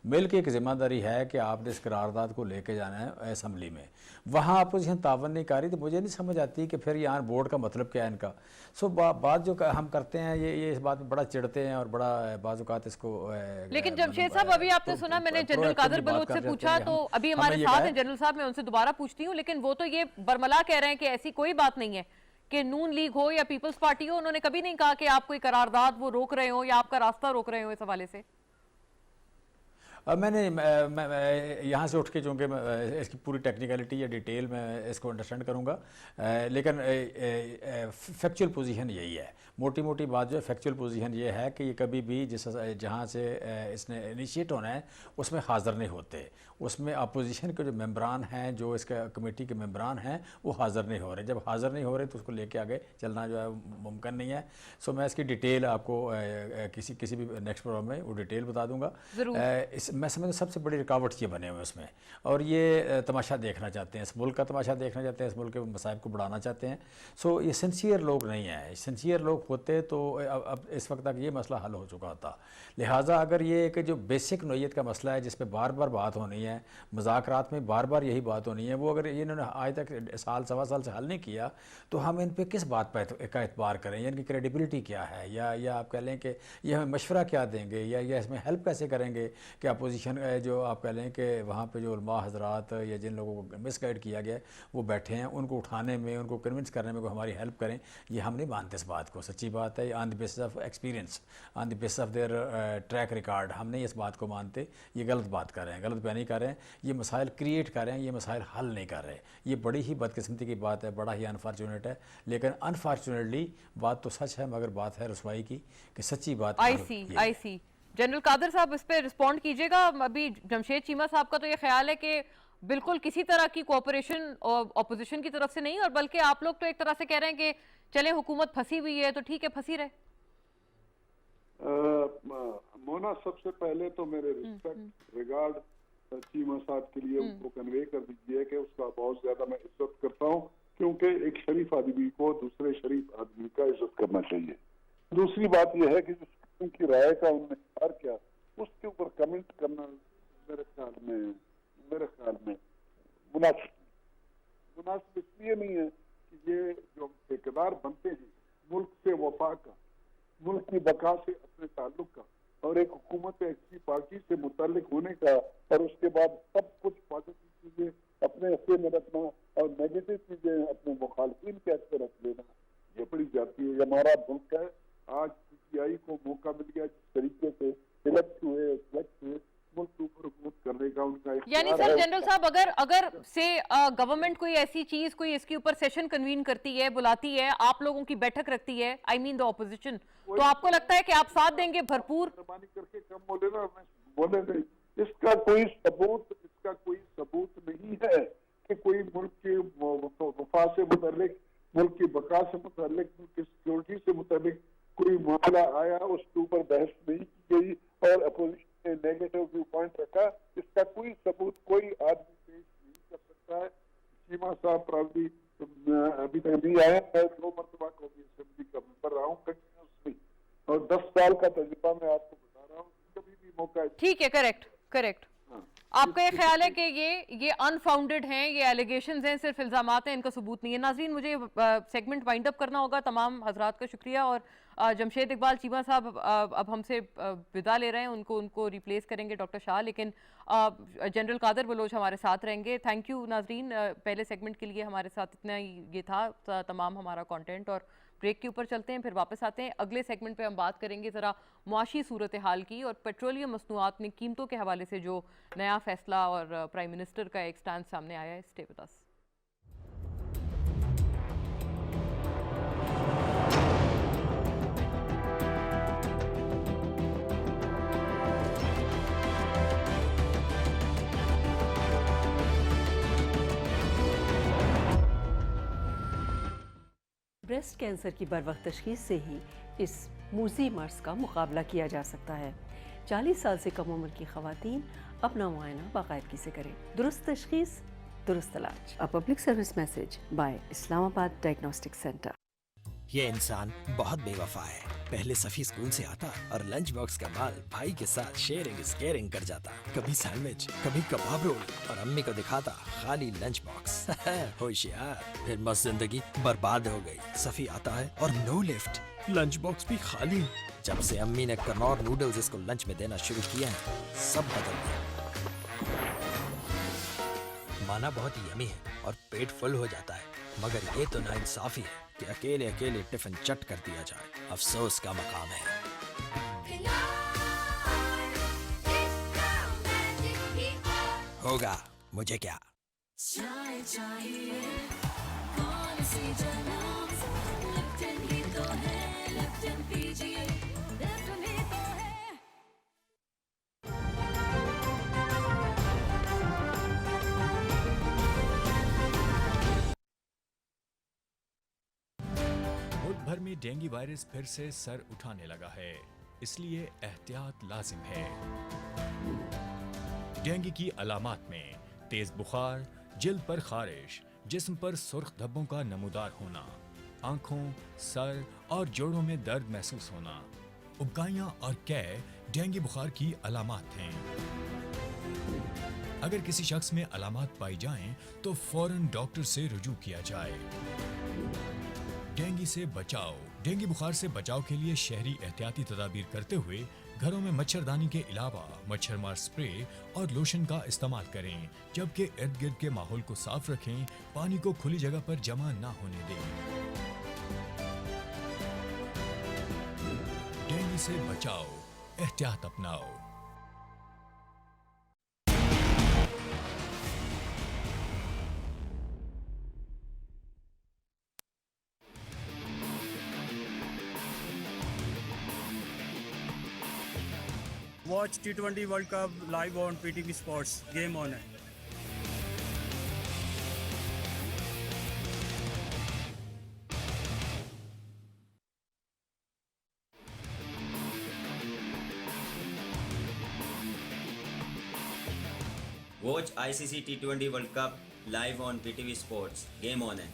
मिल के, एक ज़िम्मेदारी है कि आपने इस करारदाद को लेके जाना है असम्बली में, वहाँ अपोजिशन तावन नहीं कर रही, तो मुझे नहीं समझ आती कि फिर यहाँ बोर्ड का मतलब क्या है इनका। सो बात जो हम करते हैं ये इस बात में बड़ा चिढ़ते हैं और बड़ा बाज़-औक़ात इसको। लेकिन जमशेद साहब, अभी आपने सुना मैंने जनरल कादर बलोच से पूछा, तो अभी हमारे साथ हैं जनरल साहब, मैं उनसे दोबारा पूछती हूँ, लेकिन वो तो ये बरमला कह रहे हैं कि ऐसी कोई बात नहीं है कि नून लीग हो या पीपल्स पार्टी हो, उन्होंने कभी नहीं कहा कि आप कोई करारदाद वो रोक रहे हो या आपका रास्ता रोक रहे हो इस हवाले से। अब मैंने यहाँ से उठ के, चूँकि इसकी पूरी टेक्निकलिटी या डिटेल में इसको अंडरस्टैंड करूँगा, लेकिन फैक्चुअल पोजीशन यही है, मोटी बात जो है फैक्चुअल पोजीशन ये है कि ये कभी भी जहाँ से इसने इनिशिएट होना है उसमें हाज़िर नहीं होते, उसमें अपोजिशन के जो मेंबरान हैं, जो इसका कमेटी के मेंबरान हैं, वो हाज़िर नहीं हो रहे। जब हाज़िर नहीं हो रहे तो उसको लेके आगे चलना जो है मुमकिन नहीं है। सो मैं इसकी डिटेल आपको किसी भी नेक्स्ट प्रोग्राम में वो डिटेल बता दूँगा। मैं समझता हूँ सबसे बड़ी रुकावट ये बने हुए उसमें, और ये तमाशा देखना चाहते हैं, इस मुल्क का तमाशा देखना चाहते हैं, इस मुल्क के मसाइब को बढ़ाना चाहते हैं। सो ये सिंसियर लोग नहीं हैं। सिंसियर लोग होते तो अब इस वक्त तक ये मसला हल हो चुका होता। लिहाजा अगर ये एक जो बेसिक नोयत का मसला है जिस पर बार बार बात होनी है, मुज़ाकरात में बार बार यही बात होनी है, वो अगर इन्होंने आज तक साल सवा साल से हल नहीं किया तो हम इन पर किस बात पर का एतबार करें, या इनकी क्रेडिबिलिटी क्या है, या आप कह लें कि ये हमें मशवरा क्या देंगे, या इसमें हेल्प कैसे करेंगे कि अपोजिशन जो आप कह लें कि वहाँ पे जो उलमा हजरात या जिन लोगों को मिसगाइड किया गया वो बैठे हैं, उनको उठाने में, उनको कन्विंस करने में कोई हमारी हेल्प करें। ये हम नहीं मानते इस बात को, सच्ची बात है। On the basis of experience, on the basis of their track record हम नहीं इस बात को मानते। ये गलत बात कर रहे हैं, गलत बयानी कर रहे हैं, ये मसाइल क्रिएट कर रहे हैं, ये मसाइल हल नहीं कर रहे। ये बड़ी ही बदकिस्मती की बात है, बड़ा ही अनफॉर्चुनेट है। लेकिन अनफॉर्चुनेटली बात तो सच है, मगर बात है रसवाई की कि सच्ची बात आई सी जनरल कादर साहब इस पे रिस्पॉन्ड कीजिएगा। अभी जमशेद चीमा साहब का तो ये ख्याल है कि बिल्कुल किसी तरह की कोऑपरेशन ऑपोजिशन की तरफ से नहीं, और बल्कि आप लोग तो एक तरह से कह रहे हैं कि चले हुकूमत फंसी हुई है तो ठीक है, फंसी रहे। मोना, सबसे पहले तो मेरे रिस्पेक्ट रिगार्ड चीमा साहब के लिए उनको कन्वे कर दीजिए कि उसका बहुत ज्यादा मैं इज्जत करता हूँ, क्योंकि एक शरीफ आदमी को दूसरे शरीफ आदमी का इज्जत करना चाहिए। दूसरी बात यह है कि उनकी राय का उन्होंने इख्तियार किया, उसके ऊपर कमेंट करना मेरे ख्याल में मुनासिब इसलिए नहीं है कि ये जो ठेकेदार बनते हैं मुल्क से वफा का, मुल्क की बका से अपने ताल्लुक का, और एक हुकूमत ऐसी पार्टी से मुताल्लिक होने का, और उसके बाद सब कुछ पॉजिटिव चीजें अपने हिस्से में रखना और नेगेटिव चीजें अपने मुखालफिन के हक रख लेना, ये बड़ी जाती है। हमारा मुल्क है, आज पीटीआई को मौका मिल गया जिस तरीके से इलेक्ट हुए मुल्क के ऊपर हुकूमत करने का उनका यानी सर जनरल साहब अगर से गवर्नमेंट कोई ऐसी चीज कोई इसके ऊपर सेशन कन्वीन करती है, बुलाती है, आप लोगों की बैठक रखती है, आई मीन द ऑपोजिशन, तो आपको लगता है कि आप साथ देंगे भरपूर? मेहरबानी करके कम बोले ना, बोले नहीं। इसका कोई सबूत नहीं है कि कोई मुल्क के वफा से मुतल्लिक, मुल्क की बका से मुतल्लिक, मुल्क की सिक्योरिटी से मुतल्लिक कोई मामला आया, उसके ऊपर बहस नहीं की गई और अपोजिशन ने नेगेटिव व्यू पॉइंट रखा। इसका कोई सबूत कोई आदमी पेश नहीं कर सकता है। चीमा साहब प्राउडली अभी तक नहीं आया, मैं 2 मरतबा कौमी असेंबली का मेंबर रहा हूँ कंटिन्यूसली, और 10 साल का तजुर्बा मैं आपको बता रहा हूँ, कभी भी मौका। ठीक है, करेक्ट। आपका ये ख्याल है कि ये अनफाउंडेड हैं, ये एलिगेशंस हैं, सिर्फ इल्जामात हैं, इनका सबूत नहीं है। नाज़रीन, मुझे सेगमेंट वाइंड अप करना होगा। तमाम हजरात का शुक्रिया, और जमशेद इकबाल चीमा साहब अब हमसे विदा ले रहे हैं, उनको रिप्लेस करेंगे डॉक्टर शाह, लेकिन जनरल कादर बलोच हमारे साथ रहेंगे। थैंक यू नाज़रीन, पहले सेगमेंट के लिए हमारे साथ इतना ही ये था तमाम हमारा कंटेंट, और ब्रेक के ऊपर चलते हैं, फिर वापस आते हैं। अगले सेगमेंट पे हम बात करेंगे ज़रा मुआशी सूरत हाल की, और पेट्रोलियम मसनूआत में कीमतों के हवाले से जो नया फैसला और प्राइम मिनिस्टर का एक स्टैंड सामने आया है। Stay with us. Breast cancer की बरवक्त तशख़ीस से ही इस मूज़ी मर्ज़ का मुकाबला किया जा सकता है। 40 साल से कम उम्र की ख़वातीन अपना मुआयना बाकायदगी से करें। दुरुस्त तशख़ीस, दुरुस्त इलाज। A public service message bye Islamabad diagnostic centre. ये इंसान बहुत बेवफा है। पहले सफ़ी स्कूल से आता और लंच बॉक्स का माल भाई के साथ शेयरिंग इज केयरिंग कर जाता। कभी सैंडविच, कभी कबाब रोल, और अम्मी को दिखाता खाली लंच बॉक्स। होशियार। फिर मस्त जिंदगी बर्बाद हो गई। सफ़ी आता है और नो लिफ्ट, लंच बॉक्स भी खाली। जब से अम्मी ने कनौर नूडल्स इसको लंच में देना शुरू किया है, सब बदल गया। माना बहुत यमी है और पेट फुल हो जाता है, मगर ये तो नाइंसाफी है कि अकेले अकेले टिफिन चट कर दिया जाए। अफसोस का मकाम है। होगा मुझे क्या। भर में डेंगू वायरस फिर से सर उठाने लगा है, इसलिए एहतियात लाजिम है। डेंगू की अलामात में तेज बुखार, जिल्द पर खारिश, जिस्म पर सुर्ख धब्बों का नमूदार होना, आंखों, सर और जोड़ों में दर्द महसूस होना, उबकाइयां और कै डेंगू बुखार की अलामात हैं। अगर किसी शख्स में अलामात पाई जाएं तो फौरन डॉक्टर से रुजू किया जाए। डेंगू से बचाव। डेंगू बुखार से बचाव के लिए शहरी एहतियाती तदाबीर करते हुए घरों में मच्छरदानी के अलावा मच्छरमार स्प्रे और लोशन का इस्तेमाल करें, जबकि इर्द गिर्द के माहौल को साफ रखें, पानी को खुली जगह पर जमा ना होने दें। डेंगू से बचाओ, एहतियात अपनाओ। Watch T20 World Cup live on PTV Sports. Game on है। Watch ICC T20 World Cup live on PTV Sports. Game on है।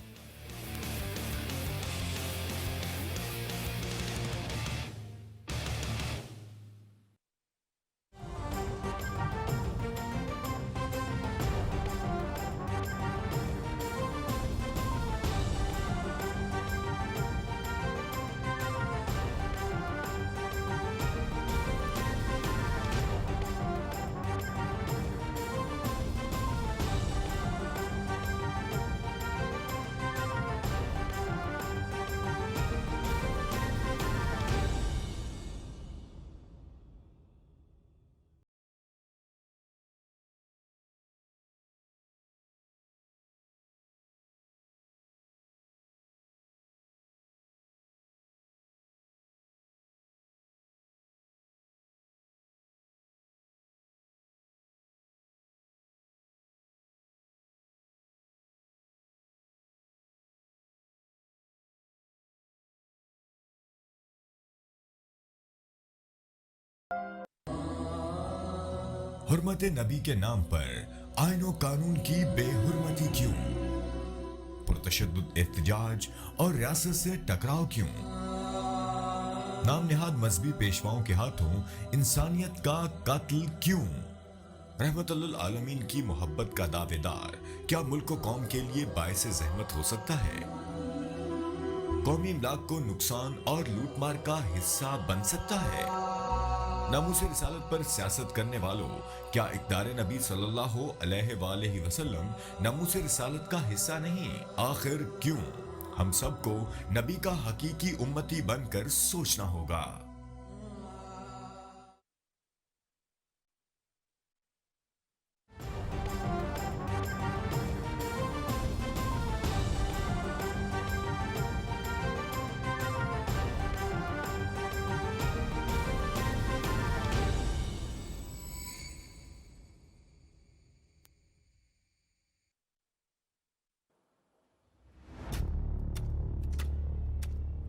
हुर्मत नबी के नाम पर आईन और कानून की बेहुरमती क्यों? पुरतशद्दुद एहतजाज और रियासत से टकराव क्यों? नाम नेहाद मजहबी पेशवाओं के हाथों इंसानियत का कत्ल क्यों? रहमतुल्लिल आलमीन की मोहब्बत का दावेदार क्या मुल्क और कौम के लिए बायसे ज़हमत हो सकता है? कौमी इमलाक को नुकसान और लूटमार का हिस्सा बन सकता है? नामूस रिसालत पर सियासत करने वालों, क्या इक़दार नबी सल्लल्लाहु अलैहि वसल्लम नामूस रिसालत का हिस्सा नहीं? आखिर क्यों? हम सबको नबी का हकीकी उम्मती बनकर सोचना होगा।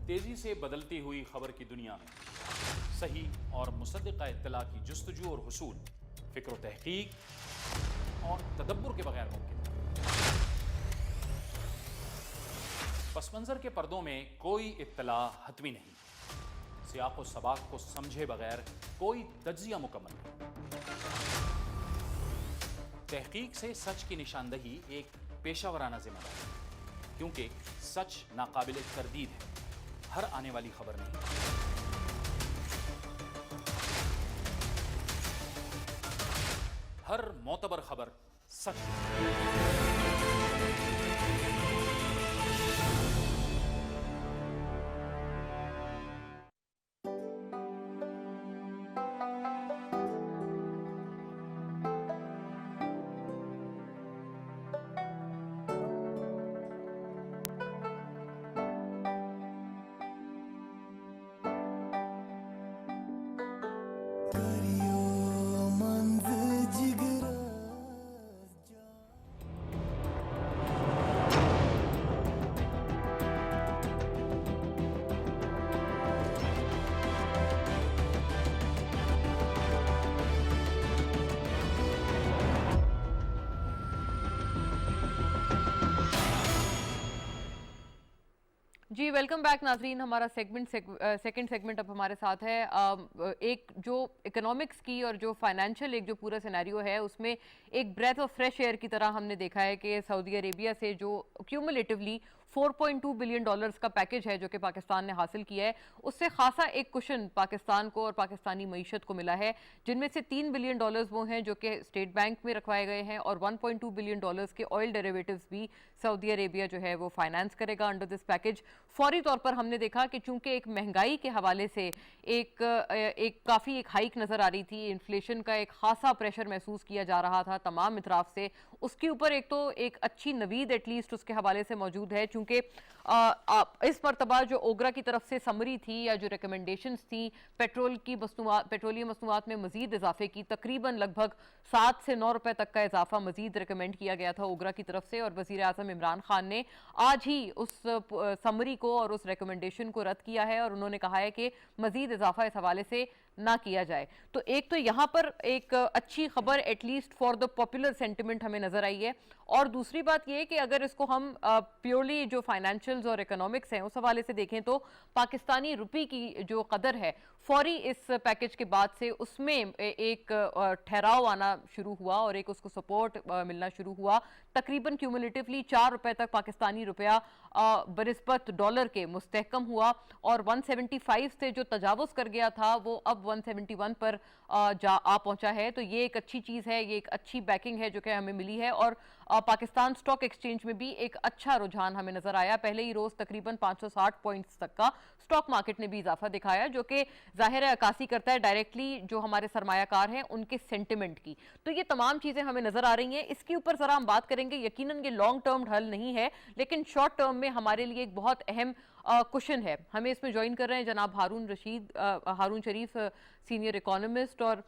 तेजी से बदलती हुई खबर की दुनिया में सही और मुसद्दिक़ा इत्तला की जुस्तजू और हुसूल फिक्र व तहकीक और तदब्बुर के बगैर मुमकिन है। पस मंज़र के पर्दों में कोई इत्तला हतमी नहीं, सियाक़ व सबाक़ को समझे बगैर कोई तज्ज़िया मुकम्मल नहीं। तहकीक से सच की निशानदही एक पेशावराना जिम्मेदारी है, क्योंकि सच नाकाबिल तरदीद है, हर आने वाली खबर नहीं। हर मोतबर खबर सच है। जी वेलकम बैक नाजरीन। हमारा सेकंड सेगमेंट अब हमारे साथ है। एक जो इकोनॉमिक्स की और जो फाइनेंशियल एक जो पूरा सिनेरियो है उसमें एक ब्रेथ ऑफ फ्रेश एयर की तरह हमने देखा है कि सऊदी अरेबिया से जो क्यूमुलेटिवली $4.2 बिलियन का पैकेज है जो कि पाकिस्तान ने हासिल किया है, उससे खासा एक कुशन पाकिस्तान को और पाकिस्तानी मईशत को मिला है, जिनमें से $3 बिलियन वो हैं जो कि स्टेट बैंक में रखवाए गए हैं और $1.2 बिलियन के ऑयल डेरिवेटिव्स भी सऊदी अरेबिया जो है वो फाइनेंस करेगा अंडर दिस पैकेज। फौरी तौर पर हमने देखा कि चूंकि एक महंगाई के हवाले से एक काफ़ी एक हाइक नज़र आ रही थी, इन्फ्लेशन का एक खासा प्रेशर महसूस किया जा रहा था तमाम इतराफ से, उसके ऊपर एक तो एक अच्छी नवीद एटलीस्ट उसके हवाले से मौजूद है, चूंकि इस मरतबा जो ओगरा की तरफ से समरी थी या जो रिकमेंडेशंस थी पेट्रोलियम मसनूआत में मजीद इजाफे की, तकरीबन लगभग 7 से 9 रुपए तक का इजाफा मजीद रिकमेंड किया गया था ओगरा की तरफ से, और वजीर आज़म इमरान खान ने आज ही उस समरी को और उस रिकमेंडेशन को रद्द किया है और उन्होंने कहा है कि मजीद इजाफा इस हवाले से ना किया जाए। तो एक तो यहाँ पर एक अच्छी खबर at least for the popular sentiment हमें नजर आई है, और दूसरी बात यह कि अगर इसको हम प्योरली जो फाइनेंशियल्स और इकोनॉमिक्स हैं उस हवाले से देखें तो पाकिस्तानी रुपये की जो कदर है फौरी इस पैकेज के बाद से उसमें एक ठहराव आना शुरू हुआ और एक उसको सपोर्ट मिलना शुरू हुआ। तकरीबन क्यूमुलेटिवली 4 रुपए तक पाकिस्तानी रुपया बनिस्बत डॉलर के मुस्तहकम हुआ और 175 से जो तजावुज कर गया था वो अब 171 पर आ पहुंचा है। तो ये एक अच्छी चीज़ है, ये एक अच्छी बैकिंग है जो कि हमें मिली है, और पाकिस्तान स्टॉक एक्सचेंज में भी एक अच्छा रुझान हमें नजर आया। पहले ही रोज तकरीबन 560 पॉइंट्स तक का स्टॉक मार्केट ने भी इजाफा दिखाया, जो कि जाहिर है अक्कासी करता है डायरेक्टली जो हमारे सरमायाकार हैं उनके सेंटिमेंट की। तो ये तमाम चीजें हमें नजर आ रही हैं। इसके ऊपर जरा हम बात करेंगे। यकीनन ये लॉन्ग टर्म हल नहीं है, लेकिन शॉर्ट टर्म में हमारे लिए एक बहुत अहम क्वेश्चन है। हमें इसमें ज्वाइन कर रहे हैं जनाब हारून शरीफ, सीनियर इकोनॉमिस्ट, और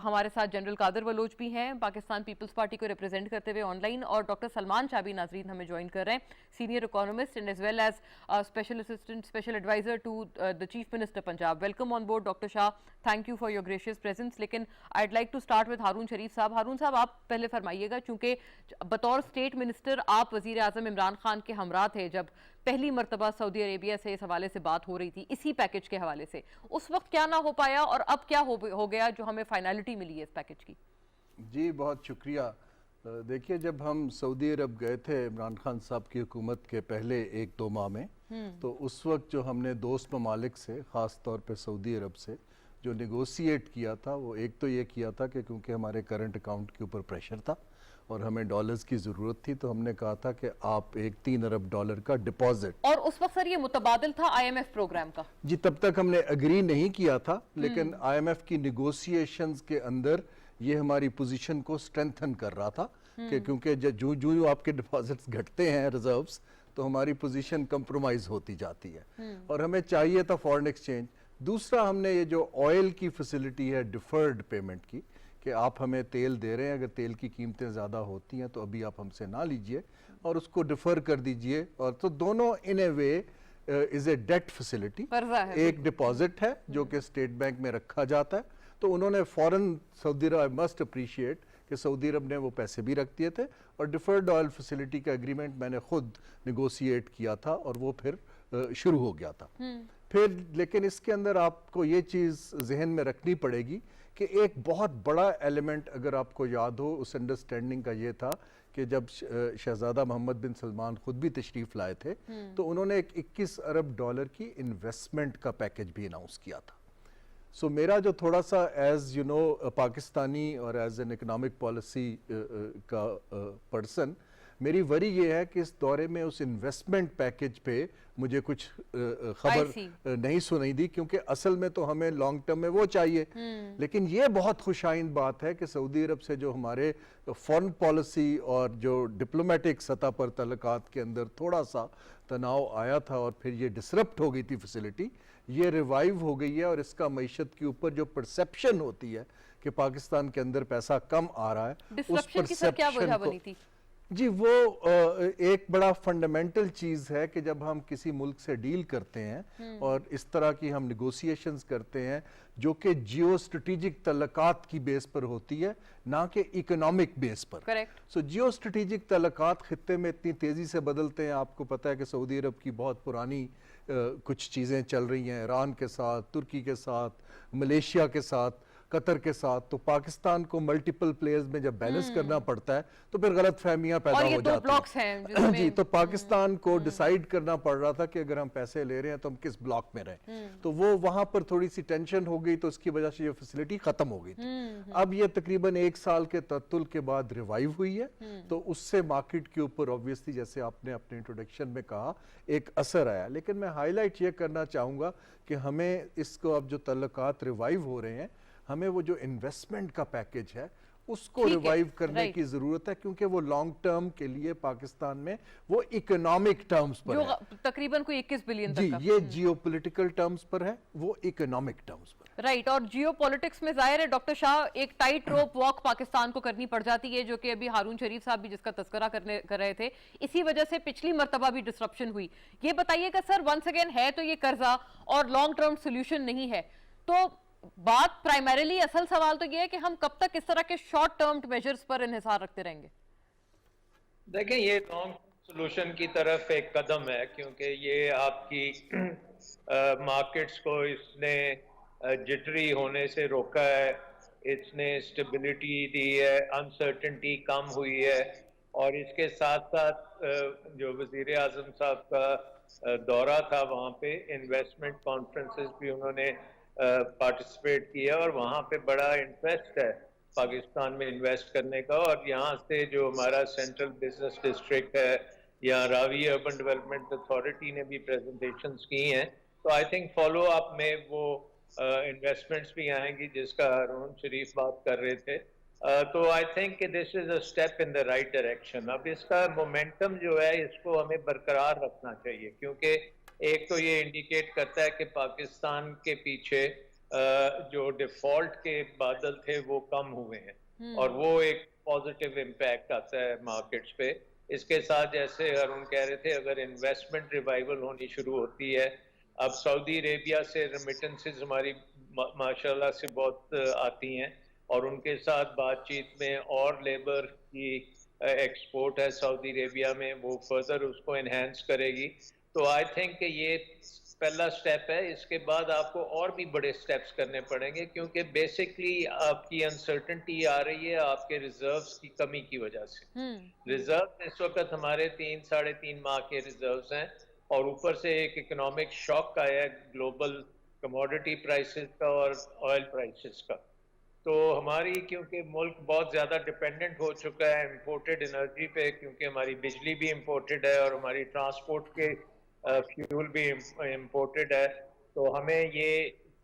हमारे साथ जनरल कादर बलोच भी हैं पाकिस्तान पीपल्स पार्टी को रिप्रेजेंट करते हुए ऑनलाइन, और डॉक्टर सलमान शाह भी नाजरीन हमें ज्वाइन कर रहे हैं, senior economist and as well as special assistant special adviser to the chief minister Punjab. Welcome on board doctor Shah, thank you for your gracious presence. लेकिन I like to start with Haroon Sharif sahab. Haroon साहब, आप पहले फरमाइएगा, चूंकि बतौर स्टेट मिनिस्टर आप वजीर आजम इमरान खान के हमरा थे जब पहली मरतबा सऊदी अरेबिया से इस हवाले से बात हो रही थी, इसी पैकेज के हवाले से, उस वक्त क्या ना हो पाया और अब क्या हो गया जो हमें फाइनलिटी मिली है इस पैकेज की? जी बहुत शुक्रिया। देखिए, जब हम सऊदी अरब गए थे इमरान खान साहब की हुकूमत के पहले 1-2 माह में, तो उस वक्त जो हमने दोस्त ममालिक से, ख़ास तौर पे सऊदी अरब से जो नेगोशिएट किया था, वो एक तो ये किया था कि क्योंकि हमारे करंट अकाउंट के ऊपर प्रेशर था और हमें डॉलर्स की ज़रूरत थी, तो हमने कहा था कि आप एक $3 अरब का डिपॉजिट, और उस वक्त सर ये मुतबादिल था IMF प्रोग्राम का। जी, तब तक हमने एग्री नहीं किया था, लेकिन IMF की निगोशिएशंस के अंदर ये हमारी पोजीशन को स्ट्रेंथन कर रहा था कि क्योंकि जो आपके डिपॉजिट्स घटते हैं रिजर्व्स, तो हमारी पोजीशन कंप्रोमाइज होती जाती है और हमें चाहिए था फॉरेन एक्सचेंज। दूसरा, हमने ये जो ऑयल की फैसिलिटी है डिफर्ड पेमेंट की, कि आप हमें तेल दे रहे हैं, अगर तेल की कीमतें ज़्यादा होती हैं तो अभी आप हमसे ना लीजिए और उसको डिफ़र कर दीजिए, और तो दोनों in a way is a debt facility, एक डिपॉजिट है जो कि स्टेट बैंक में रखा जाता है, तो उन्होंने फ़ौरन Saudi Arab, I must appreciate कि सऊदी अरब ने वो पैसे भी रख दिए थे, और डिफर्ड ऑयल फैसिलिटी का एग्रीमेंट मैंने खुद निगोशिएट किया था और वो फिर शुरू हो गया था। फिर लेकिन इसके अंदर आपको ये चीज़ जहन में रखनी पड़ेगी कि एक बहुत बड़ा एलिमेंट, अगर आपको याद हो, उस अंडरस्टैंडिंग का ये था कि जब शहजादा मोहम्मद बिन सलमान खुद भी तशरीफ़ लाए थे, तो उन्होंने एक $21 अरब की इन्वेस्टमेंट का पैकेज भी अनाउंस किया था। सो मेरा जो थोड़ा सा एज यू नो पाकिस्तानी और एज एन इकनॉमिक पॉलिसी का पर्सन, मेरी वरी ये है कि इस दौरे में उस इन्वेस्टमेंट पैकेज पे मुझे कुछ खबर नहीं सुनाई दी, क्योंकि असल में तो हमें लॉन्ग टर्म में वो चाहिए। लेकिन ये बहुत खुशाइंद बात है कि सऊदी अरब से जो हमारे फॉरेन पॉलिसी और जो डिप्लोमेटिक सतह पर तल्लुकात के अंदर थोड़ा सा तनाव आया था और फिर ये डिसरप्ट हो गई थी फैसिलिटी, ये रिवाइव हो गई है, और इसका मईशत के ऊपर जो परसेप्शन होती है कि पाकिस्तान के अंदर पैसा कम आ रहा है, उस परसेप्शन जी, वो एक बड़ा फंडामेंटल चीज़ है कि जब हम किसी मुल्क से डील करते हैं और इस तरह की हम निगोशिएशंस करते हैं जो कि जियो स्ट्रेटेजिक तल्लकात की बेस पर होती है, ना कि इकोनॉमिक बेस पर। करेक्ट। सो जियो स्ट्रेटेजिक तल्लकात खित्ते में इतनी तेज़ी से बदलते हैं। आपको पता है कि सऊदी अरब की बहुत पुरानी कुछ चीज़ें चल रही हैं ईरान के साथ, तुर्की के साथ, मलेशिया के साथ, कतर के साथ। तो पाकिस्तान को मल्टीपल प्लेयर्स में जब बैलेंस करना पड़ता है तो फिर गलत फहमियां पैदा हो जाती हैं। जी, तो पाकिस्तान को डिसाइड करना पड़ रहा था कि अगर हम पैसे ले रहे हैं तो हम किस ब्लॉक में रहें। तो वो वहां पर थोड़ी सी टेंशन हो गई, तो उसकी वजह से ये फैसिलिटी खत्म हो गई थी। अब ये तकरीबन 1 साल के तत्तुल के बाद रिवाइव हुई है, तो उससे मार्केट के ऊपर ऑब्वियसली, जैसे आपने अपने इंट्रोडक्शन में कहा, एक असर आया। लेकिन मैं हाईलाइट ये करना चाहूंगा कि हमें इसको अब जो तल्लकात रिवाइव हो रहे हैं, हमें वो जो इन्वेस्टमेंट का पैकेज है उसको रिवाइव करने की जरूरत है, क्योंकि वो लॉन्ग टर्म के लिए पाकिस्तान में वो इकोनॉमिक टर्म्स पर है, तकरीबन कोई 21 बिलियन तक का। ये जियोपॉलिटिकल टर्म्स पर है, वो इकोनॉमिक टर्म्स पर। राइट। और जियोपॉलिटिक्स में जाहिर है डॉक्टर शाह एक टाइट रोप वॉक पाकिस्तान को करनी पड़ जाती है, जो कि अभी हारून शरीफ साहब भी जिसका तस्करा कर रहे थे। इसी वजह से पिछली मर्तबा भी डिसरप्शन हुई। ये बताइएगा सर, वंस अगेन है तो ये कर्जा और लॉन्ग टर्म सोल्यूशन नहीं है, तो बात प्राइमरीली असल सवाल तो ये है कि हम कब तक इस तरह के शॉर्ट टर्म मेजर्स पर इन्हिसार रखते रहेंगे? देखें, ये लॉन्ग सोल्यूशन की तरफ एक कदम है, क्योंकि ये आपकी मार्केट्स को इसने जिटरी होने से रोका है, इसने स्टेबिलिटी दी है, अनसर्टेनिटी कम हुई है। और इसके साथ साथ जो वजीर आजम साहब का दौरा था, वहाँ पे इन्वेस्टमेंट कॉन्फ्रेंसेस भी उन्होंने पार्टिसिपेट किया, और वहाँ पे बड़ा इंटरेस्ट है पाकिस्तान में इन्वेस्ट करने का। और यहाँ से जो हमारा सेंट्रल बिजनेस डिस्ट्रिक्ट है या रावी अर्बन डेवलपमेंट अथॉरिटी ने भी प्रेजेंटेशंस की हैं, तो आई थिंक फॉलो अप में वो इन्वेस्टमेंट्स भी आएंगी जिसका हारून शरीफ बात कर रहे थे। तो I think this is a step in the right direction. अब इसका मोमेंटम जो है इसको हमें बरकरार रखना चाहिए, क्योंकि एक तो ये इंडिकेट करता है कि पाकिस्तान के पीछे जो डिफॉल्ट के बादल थे वो कम हुए हैं, और वो एक पॉजिटिव इम्पैक्ट आता है मार्केट्स पे। इसके साथ जैसे हारून कह रहे थे, अगर इन्वेस्टमेंट रिवाइवल होनी शुरू होती है, अब सऊदी अरेबिया से रेमिटेंसेस हमारी माशाल्लाह से बहुत आती हैं, और उनके साथ बातचीत में और लेबर की एक्सपोर्ट है सऊदी अरेबिया में, वो फर्दर उसको इन्हेंस करेगी। तो आई थिंक ये पहला स्टेप है। इसके बाद आपको और भी बड़े स्टेप्स करने पड़ेंगे, क्योंकि बेसिकली आपकी अनसर्टेनिटी आ रही है आपके रिजर्व्स की कमी की वजह से। रिजर्व इस वक्त हमारे 3-3.5 माह के रिजर्व्स हैं, और ऊपर से एक इकोनॉमिक शॉक आया है ग्लोबल कमोडिटी प्राइसेस का और ऑयल प्राइसेस का। तो हमारी, क्योंकि मुल्क बहुत ज़्यादा डिपेंडेंट हो चुका है इम्पोर्टेड एनर्जी पे, क्योंकि हमारी बिजली भी इम्पोर्टेड है और हमारी ट्रांसपोर्ट के फ्यूल भी इम्पोर्टेड है, तो हमें ये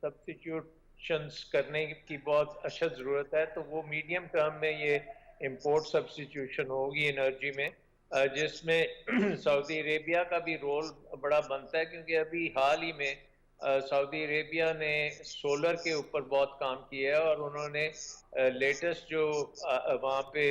सब्स्टिट्यूशंस करने की बहुत अशद ज़रूरत है। तो वो मीडियम टर्म में ये इम्पोर्ट सब्स्टिट्यूशन होगी एनर्जी में, जिसमें सऊदी अरेबिया का भी रोल बड़ा बनता है, क्योंकि अभी हाल ही में सऊदी अरेबिया ने सोलर के ऊपर बहुत काम किया है, और उन्होंने लेटेस्ट जो वहाँ पे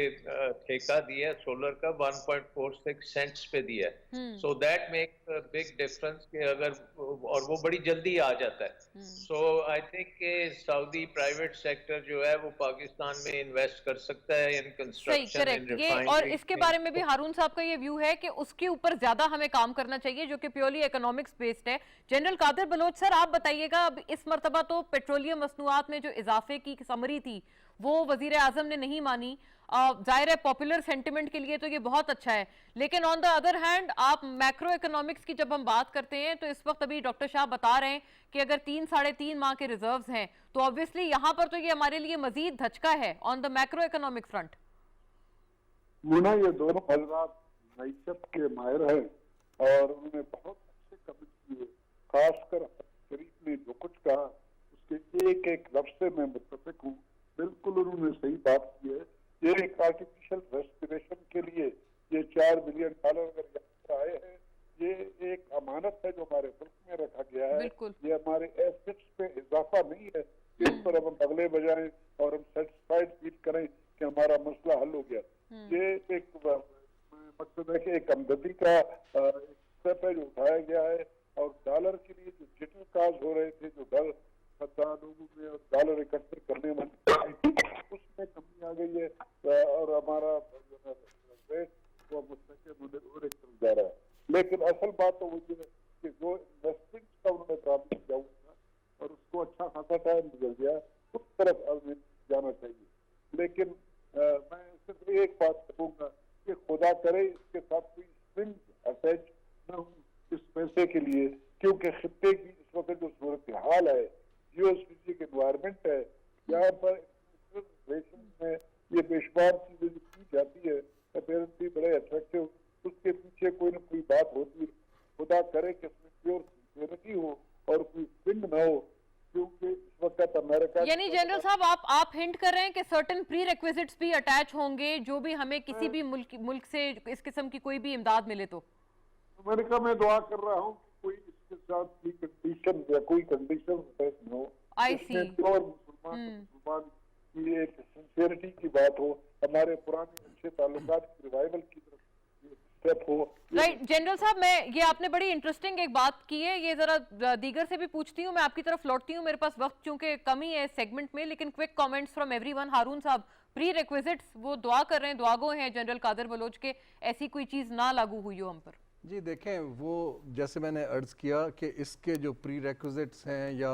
ठेका दिया है सोलर का 1.46 सेंट्स पे दिया है। So that make big difference कि अगर, और वो बड़ी जल्दी आ जाता है। So I think Saudi private sector जो है वो पाकिस्तान में इन्वेस्ट कर सकता है इन कंस्ट्रक्शन, इन रिफाइनरी। और इसके बारे में भी हारून साहब का ये व्यू है कि उसके ऊपर ज्यादा हमें काम करना चाहिए, जो कि प्योरली इकोनॉमिक्स बेस्ड है। जनरल कादिर बलोच सर, आप बताइएगा, अब इस मर्तबा तो पेट्रोलियम मसनूआत में जो इजाफे की समरी थी वो वजीर आजम ने नहीं मानी। जाहिर है पॉपुलर सेंटिमेंट के लिए तो ये बहुत अच्छा है, लेकिन ऑन द अदर हैंड आप मैक्रो इकोनॉमिक्स की जब हम बात करते हैं, तो इस वक्त अभी डॉक्टर शाह बता रहे हैं कि अगर 3-3.5 माह के रिजर्व्स हैं, तो ऑब्वियसली यहाँ पर तो ये हमारे लिए मजीद धचका है on the macro economic front. मुना, ये दोनों हजरात मईशत के माहिर हैं और उन्होंने बहुत अच्छे कमेंट किए। खासकर शरीफ ने जो कुछ कहा उसके एक एक लफ्ज से मैं मुत्तफिक हूँ। बिल्कुल उन्होंने सही बात की है। ये एक आर्टिफिशियल रेस्पिरेशन के लिए ये $4 बिलियन अगर यहाँ आए हैं, ये एक अमानत है जो हमारे मुल्क में रखा गया है। ये हमारे एसेट्स पे इजाफा नहीं है, इस पर हम अगले बजाएं और हम सेटिस्फाइड फील करें कि हमारा मसला हल हो गया। ये एक मकसद है कि एक आमदनी का स्टेप है जो उठाया गया है, और डॉलर के लिए जो जिटर काज हो रहे थे, जो डर लोगों में और डॉलर इकट्ठे करने में उसमें कमी आ गई है, और हमारा रेट वो मुस्तकिल और एक तरफ जा रहा है। लेकिन असल बात तो वही है कि जो इन्वेस्टमेंट का उन्होंने प्रॉब्लम किया हुआ था और उसको अच्छा खासा टाइम गुजर गया, उस तरफ अब जाना चाहिए। लेकिन मैं सिर्फ एक बात कहूँगा कि खुदा करे इसके साथ कोई स्ट्रिंग अटैच न हो इस पैसे के लिए, क्योंकि खित्ते की इस वक्त जो सूरत हाल है, जियोस्फिजिक एनवायरमेंट है, यहाँ पर में ये बेशुमार चीजें जो की जाती है अपेरेंटली बड़े अट्रैक्टिव, उसके पीछे कोई ना कोई बात होती है। खुदा करे कि इसमें प्योर सिंसियरिटी हो और कोई स्ट्रिंग न हो, क्योंकि इस वक्त अमेरिका, यानी जनरल साहब आप हिंट कर रहे हैं कि सर्टेन प्री रिक्विजिट्स भी अटैच होंगे जो भी हमें किसी भी मुल्क से इस किस्म की कोई भी इमदाद मिले तो। अमेरिका में दुआ कर रहा हूँ कि कोई इसके साथ कोई कंडीशन या कोई कंडीशन न हो, और मुसलमान की एक सिंसियरिटी की बात हो, हमारे पुराने अच्छे ताल्लुकात की रिवाइवल की तरफ स्टेप हो। राइट जनरल साहब, मैं ये आपने बड़ी इंटरेस्टिंग एक बात की है, ये जरा दीगर से भी पूछती हूँ, मैं आपकी तरफ लौटती हूँ, मेरे पास वक्त चूंकि कमी है इस सेगमेंट में, लेकिन क्विक कमेंट्स फ्रॉम एवरीवन। हारून साहब, प्री रिक्विजिट्स वो दुआ कर रहे हैं, दुआगो हैं जनरल कादर बलोच के ऐसी कोई चीज ना लागू हुई हो हम पर। जी देखें, वो जैसे मैंने अर्ज किया कि इसके जो प्री रिक्विजिट्स हैं या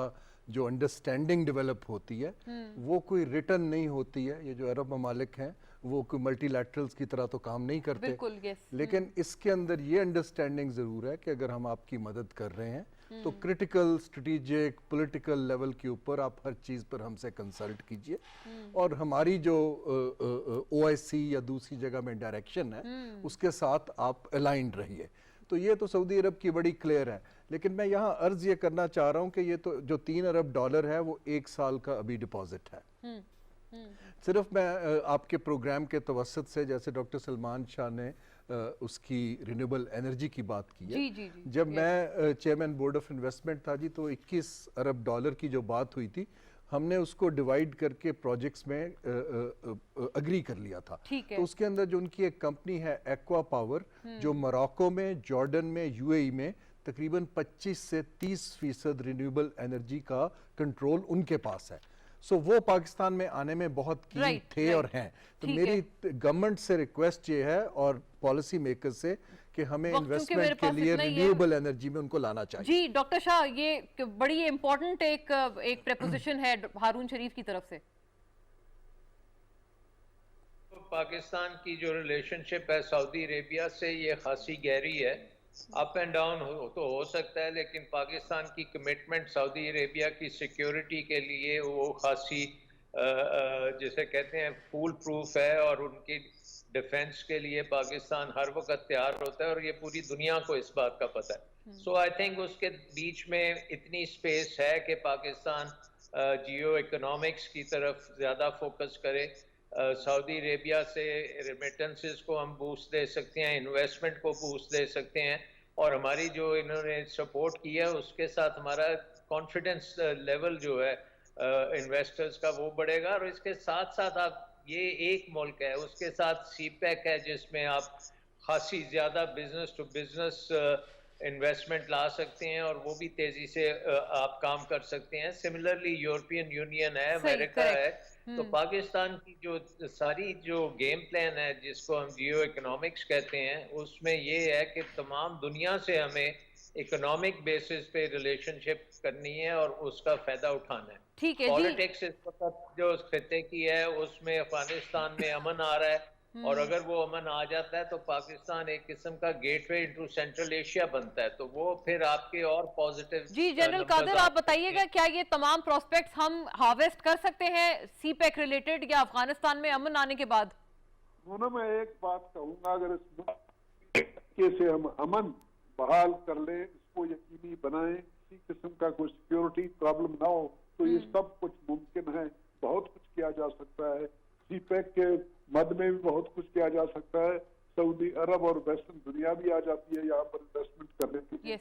जो अंडरस्टैंडिंग डेवलप होती है वो कोई रिटर्न नहीं होती है। ये जो अरब ममालिक हैं वो कोई मल्टीलैटरल्स की तरह तो काम नहीं करते, बिल्कुल, yes. लेकिन इसके अंदर ये अंडरस्टैंडिंग ज़रूर है कि अगर हम आपकी मदद कर रहे हैं तो क्रिटिकल स्ट्रेटेजिक पॉलिटिकल लेवल के ऊपर आप हर चीज़ पर हमसे कंसल्ट कीजिए, और हमारी जो OIC या दूसरी जगह में डायरेक्शन है उसके साथ आप अलाइंड रहिए। तो ये तो सऊदी अरब की बड़ी क्लियर है। लेकिन मैं यहाँ अर्ज ये करना चाह रहा हूँ कि ये तो जो $3 अरब है वो 1 साल का अभी डिपॉजिट है। सिर्फ मैं आपके प्रोग्राम के तवसत से, जैसे डॉक्टर सलमान शाह ने उसकी रिन्यूएबल एनर्जी की बात की है, जी, जब मैं चेयरमैन बोर्ड ऑफ इन्वेस्टमेंट था जी, तो $21 अरब की जो बात हुई थी, हमने उसको डिवाइड करके प्रोजेक्ट्स में अग्री कर लिया था। तो उसके अंदर जो उनकी एक कंपनी है एक्वा पावर, जो मोरक्को में, जॉर्डन में, UAE में तकरीबन 25 से 30% रिन्यूएबल एनर्जी का कंट्रोल उनके पास है। सो वो पाकिस्तान में आने में बहुत कीन थे और हैं। तो मेरी गवर्नमेंट से रिक्वेस्ट ये है और पॉलिसी मेकर से कि हमें इन्वेस्टमेंट के लिए रिन्यूएबल एनर्जी में उनको लाना चाहिए। जी डॉक्टर शाह, ये बड़ी इंपॉर्टेंट एक प्रपोजिशन है हारून शरीफ की तरफ से। तो पाकिस्तान की जो रिलेशनशिप है सऊदी अरेबिया से, ये खासी गहरी है। अप एंड डाउन तो हो सकता है, लेकिन पाकिस्तान की कमिटमेंट सऊदी अरेबिया की सिक्योरिटी के लिए वो खासी जिसे कहते हैं फूल प्रूफ है, और उनकी डिफेंस के लिए पाकिस्तान हर वक्त तैयार होता है, और ये पूरी दुनिया को इस बात का पता है। सो आई थिंक उसके बीच में इतनी स्पेस है कि पाकिस्तान जियो इकोनॉमिक्स की तरफ ज़्यादा फोकस करे। सऊदी अरेबिया से रेमिटेंसेस को हम बूस्ट दे सकते हैं, इन्वेस्टमेंट को बूस्ट दे सकते हैं, और हमारी जो इन्होंने सपोर्ट किया उसके साथ हमारा कॉन्फिडेंस लेवल जो है इन्वेस्टर्स का वो बढ़ेगा। और इसके साथ साथ आप ये एक मुल्क है, उसके साथ CPEC है जिसमें आप खासी ज़्यादा बिजनेस टू बिजनेस इन्वेस्टमेंट ला सकते हैं, और वो भी तेज़ी से आप काम कर सकते हैं। सिमिलरली यूरोपियन यूनियन है, अमेरिका है। तो पाकिस्तान की जो सारी जो गेम प्लान है जिसको हम जियो इकोनॉमिक्स कहते हैं, उसमें ये है कि तमाम दुनिया से हमें इकोनॉमिक बेसिस पे रिलेशनशिप करनी है और उसका फायदा उठाना है। ठीक है। पॉलिटिक्स इस वक्त जो खित्ते की है उसमें अफगानिस्तान में अमन आ रहा है, और अगर वो अमन आ जाता है तो पाकिस्तान एक किस्म का गेटवे इनटू सेंट्रल एशिया बनता है, तो वो फिर आपके और पॉजिटिव। जी जनरल कादर, आप बताइएगा क्या ये तमाम प्रोस्पेक्ट्स हम हार्वेस्ट कर सकते हैं CPEC रिलेटेड या अफगानिस्तान में अमन आने के बाद? मैं एक बात कहूँगा, अगर इस से हम अमन बहाल कर ले, इसको यकीनी बनाएं, किसी किस्म का कोई सिक्योरिटी प्रॉब्लम ना हो, तो ये सब कुछ मुमकिन है। बहुत कुछ किया जा सकता है, CPEC के मद में भी बहुत कुछ किया जा सकता है। सऊदी अरब और वेस्टर्न दुनिया भी आ जाती है यहाँ पर इन्वेस्टमेंट करने के लिए,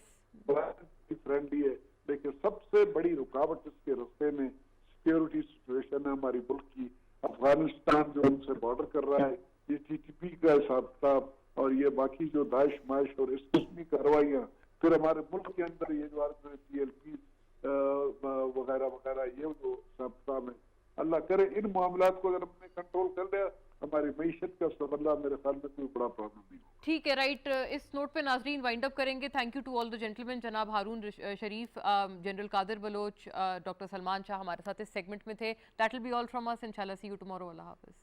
फ्रेंडली है। लेकिन सबसे बड़ी रुकावट इसके रास्ते में सिक्योरिटी सिचुएशन है हमारी मुल्क की। अफगानिस्तान जो हमसे बॉर्डर कर रहा है, ये TTP का हिसाब किताब और ये बाकी जो दाइश माइश और इसकी कार्रवाइयाँ, फिर हमारे मुल्क के अंदर ये जो PLP वगैरह वगैरह ये जो साहब है, अल्लाह करे इन मामलात को अगर हमने कंट्रोल कर लिया, हमारी मईशत का सबल्ला मेरे ख्याल में कोई बड़ा प्रॉब्लम नहीं होगा। ठीक है, राइट। इस नोट पे नाजरीन वाइंड अप करेंगे। Thank you to all the gentleman, जनाब हारून शरीफ, जनरल कादिर बलोच, डॉक्टर सलमान शाह हमारे साथ इस सेगमेंट में थे। That will be all from us, इंशाल्लाह see you tomorrow. Allah Hafiz.